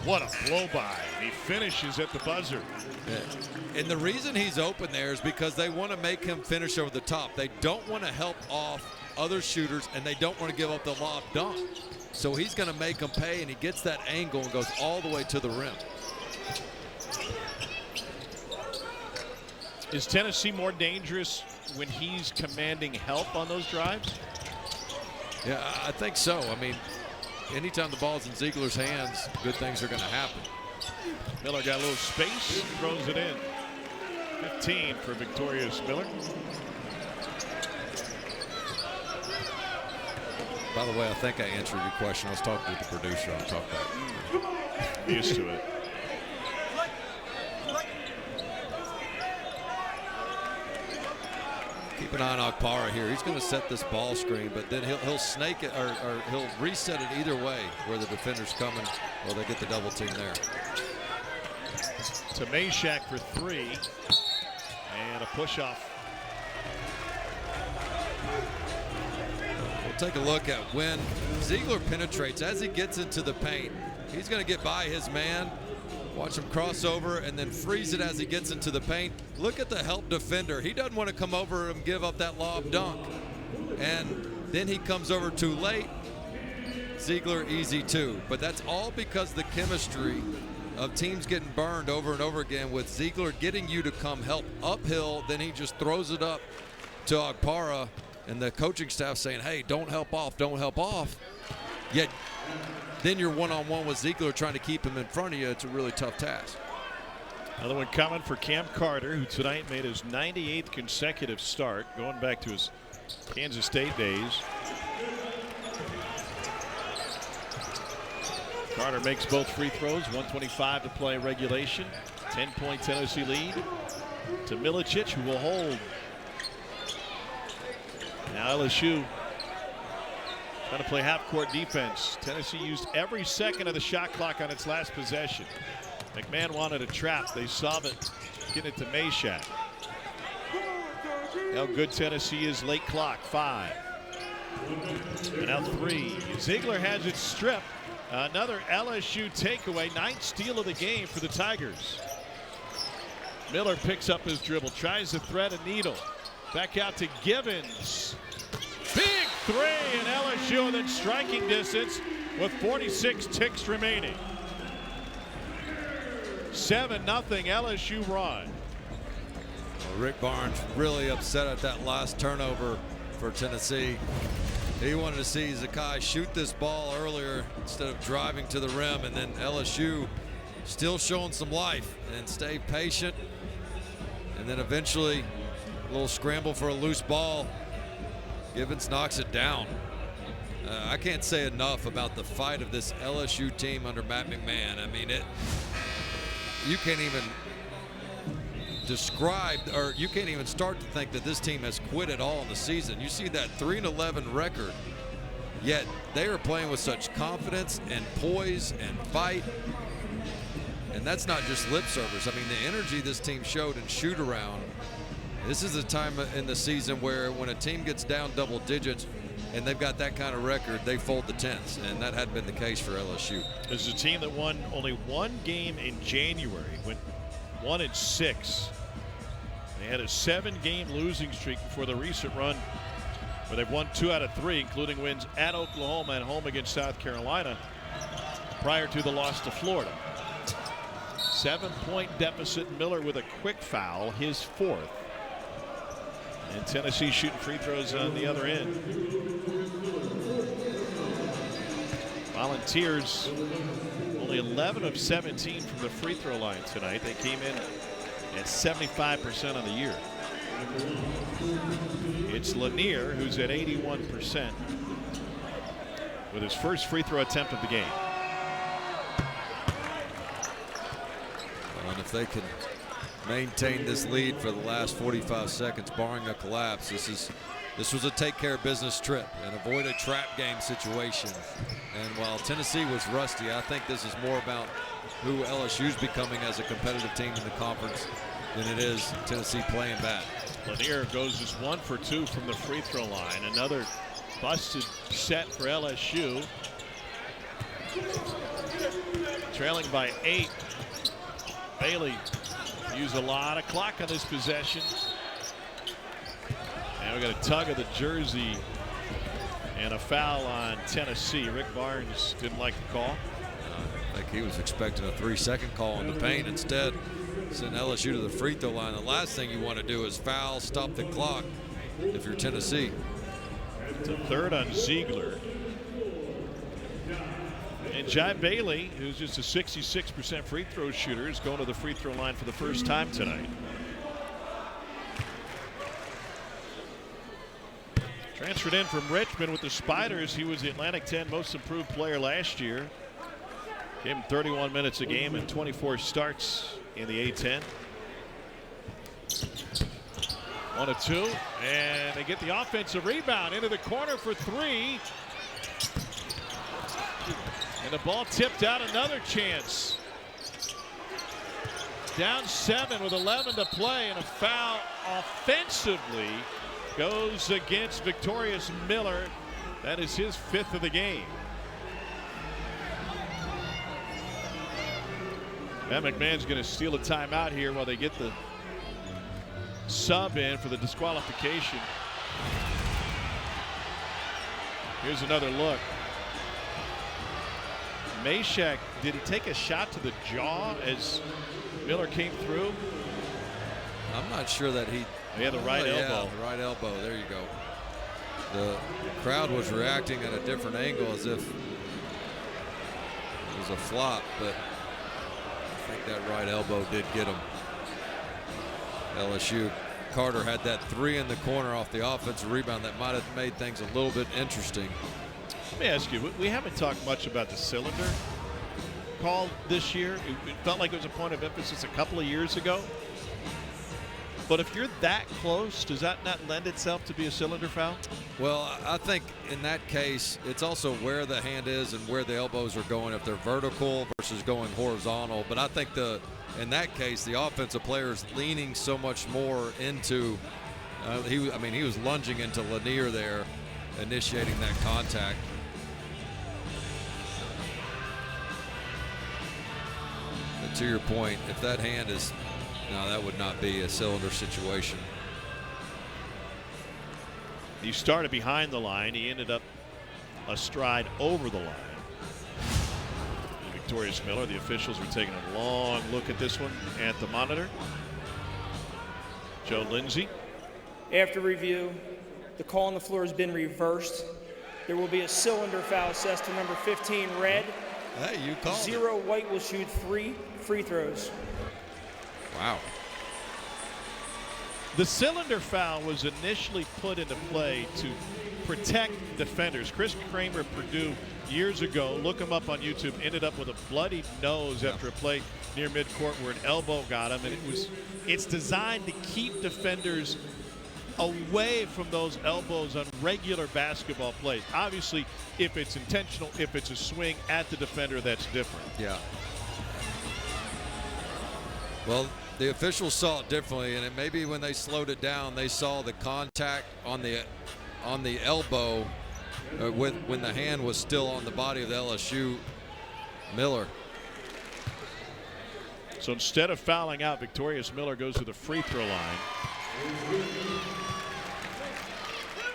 what a blow by. He finishes at the buzzer. Yeah. And the reason he's open there is because they want to make him finish over the top. They don't want to help off other shooters, and they don't want to give up the lob dunk. So he's going to make them pay, and he gets that angle and goes all the way to the rim. Is Tennessee more dangerous when he's commanding help on those drives? Yeah, I think so. I mean, anytime the ball's in Ziegler's hands, good things are going to happen. Miller got a little space, throws it in. 15 for victorious Miller. By the way, I think I answered your question. I was talking to the producer. I'll talk about it. Used to it. Keep an eye on Okpara here. He's going to set this ball screen, but then he'll snake it or he'll reset it either way, where the defender's coming or they get the double team there. To Meshack for 3, and a push off. We'll take a look at when Ziegler penetrates. As he gets into the paint, he's going to get by his man. Watch him cross over and then freeze it as he gets into the paint. Look at the help defender. He doesn't want to come over and give up that lob dunk. And then he comes over too late. Ziegler easy too. But that's all because the chemistry of teams getting burned over and over again with Ziegler getting you to come help uphill. Then he just throws it up to Okpara, and the coaching staff saying, hey, don't help off, don't help off. Yet then you're one-on-one with Ziegler trying to keep him in front of you. It's a really tough task. Another one coming for Cam Carter, who tonight made his 98th consecutive start, going back to his Kansas State days. Carter makes both free throws, 1:25 to play regulation. 10-point Tennessee lead to Milicic, who will hold. Now LSU trying to play half-court defense. Tennessee used every second of the shot clock on its last possession. McMahon wanted a trap. They solve it, get it to Meshack. How good Tennessee is late clock, 5. And now 3. Ziegler has it stripped. Another LSU takeaway, 9th steal of the game for the Tigers. Miller picks up his dribble, tries to thread a needle. Back out to Givens. Big 3 in LSU within striking distance with 46 ticks remaining. 7-0 LSU run. Well, Rick Barnes really upset at that last turnover for Tennessee. He wanted to see Zakai shoot this ball earlier instead of driving to the rim, and then LSU still showing some life and stay patient. And then eventually a little scramble for a loose ball. Givens knocks it down. I can't say enough about the fight of this LSU team under Matt McMahon. I mean, you can't even describe, or you can't even start to think that this team has quit at all in the season. You see that 3-11 record, yet they are playing with such confidence and poise and fight. And that's not just lip service. I mean, the energy this team showed in shoot around. This is a time in the season where when a team gets down double digits and they've got that kind of record, they fold the tents, and that had been the case for LSU. This is a team that won only one game in January, went 1-6. They had a 7-game losing streak before the recent run where they've won 2 out of 3, including wins at Oklahoma and home against South Carolina prior to the loss to Florida. 7-point deficit. Miller with a quick foul, his 4th. And Tennessee shooting free throws on the other end. Volunteers only 11 of 17 from the free throw line tonight. They came in at 75% on the year. It's Lanier who's at 81% with his first free throw attempt of the game. Well, and if they can maintain this lead for the last 45 seconds, barring a collapse, this was a take care of business trip and avoid a trap game situation. And while Tennessee was rusty, I think this is more about who LSU's becoming as a competitive team in the conference than it is Tennessee playing bad. Lanier goes just 1 for 2 from the free throw line. Another busted set for LSU. Trailing by 8. Bailey used a lot of clock on this possession. And we got a tug of the jersey and a foul on Tennessee. Rick Barnes didn't like the call. I think he was expecting a 3-second call in the paint. Instead, send LSU to the free throw line. The last thing you want to do is foul, stop the clock if you're Tennessee. It's a 3rd on Ziegler. And John Bailey, who's just a 66% free throw shooter, is going to the free throw line for the first time tonight. Transferred in from Richmond with the Spiders. He was the Atlantic 10 most improved player last year. Gave him 31 minutes a game and 24 starts in the A-10. 1 of 2, and they get the offensive rebound into the corner for 3. And the ball tipped out. Another chance. Down 7 with 11 to play, and a foul offensively goes against Victorious Miller. That is his 5th of the game. Matt McMahon's going to steal a timeout here while they get the sub in for the disqualification. Here's another look. Mashack, did he take a shot to the jaw as Miller came through? I'm not sure that he had the right elbow. Yeah, the right elbow. There you go. The crowd was reacting at a different angle as if it was a flop, but I think that right elbow did get him. LSU. Carter had that 3 in the corner off the offensive rebound that might have made things a little bit interesting. Let me ask you, we haven't talked much about the cylinder call this year. It felt like it was a point of emphasis a couple of years ago. But if you're that close, does that not lend itself to be a cylinder foul? Well, I think in that case, it's also where the hand is and where the elbows are going, if they're vertical versus going horizontal. But I think in that case, the offensive player is leaning so much more into, he was lunging into Lanier there, initiating that contact. But to your point, if that hand is, no, that would not be a cylinder situation. He started behind the line. He ended up a stride over the line. And Victorious Miller, the officials were taking a long look at this one at the monitor. Joe Lindsay. After review, the call on the floor has been reversed. There will be a cylinder foul assessed to number 15, red. Hey, you called 0 white will shoot 3 free throws. Wow. The cylinder foul was initially put into play to protect defenders. Chris Kramer, Purdue, years ago, look him up on YouTube, ended up with a bloody nose after a play near midcourt where an elbow got him, and it's designed to keep defenders away from those elbows on regular basketball plays. Obviously, if it's intentional, if it's a swing at the defender, that's different. Yeah. Well, the officials saw it differently, and maybe when they slowed it down, they saw the contact on the elbow when the hand was still on the body of the LSU Miller. So instead of fouling out, Victorious Miller goes to the free throw line.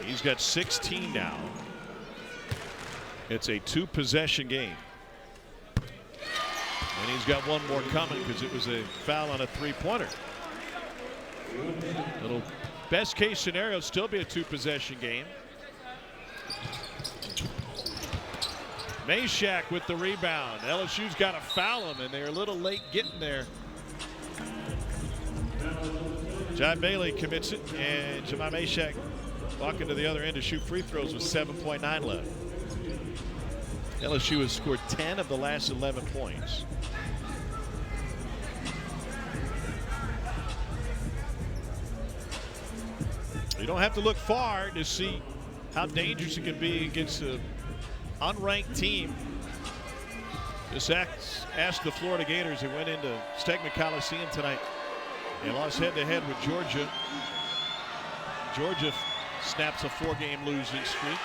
He's got 16 now. It's a 2-possession game. And he's got one more coming because it was a foul on a 3-pointer. Little best case scenario, still be a 2-possession game. Mashack with the rebound. LSU's got to foul him, and they're a little late getting there. John Bailey commits it, and Jemai Mashack walking to the other end to shoot free throws with 7.9 left. LSU has scored 10 of the last 11 points. You don't have to look far to see how dangerous it can be against an unranked team. Just ask the Florida Gators who went into Stegman Coliseum tonight. They lost head-to-head with Georgia. Georgia snaps a 4-game losing streak.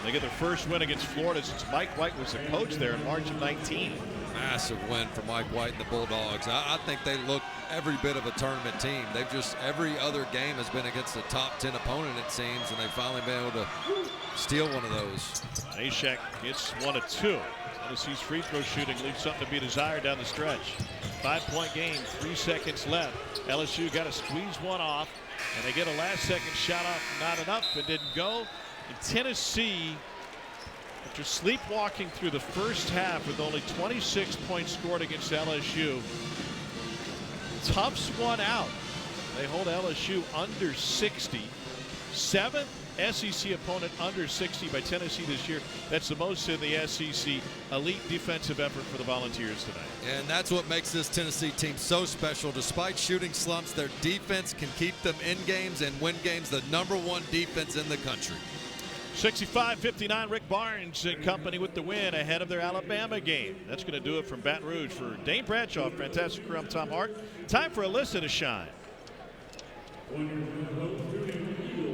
They get their first win against Florida since Mike White was the coach there in March of 19. Massive win for Mike White and the Bulldogs. I think they look every bit of a tournament team. They've just, every other game has been against a top 10 opponent, it seems, and they've finally been able to steal one of those. Ashak gets 1 of 2. Tennessee's free throw shooting leaves something to be desired down the stretch. 5-point game, 3 seconds left. LSU got to squeeze one off, and they get a last-second shot off. Not enough. It didn't go. And Tennessee, after sleepwalking through the first half with only 26 points scored against LSU, toughs one out. They hold LSU under 60. 7th SEC opponent under 60 by Tennessee this year. That's the most in the SEC. Elite defensive effort for the Volunteers tonight. And that's what makes this Tennessee team so special. Despite shooting slumps, their defense can keep them in games and win games. The #1 defense in the country. 65-59, Rick Barnes and company with the win ahead of their Alabama game. That's going to do it from Baton Rouge. For Dane Bradshaw, fantastic crew, I'm Tom Hart. Time for Alyssa to shine.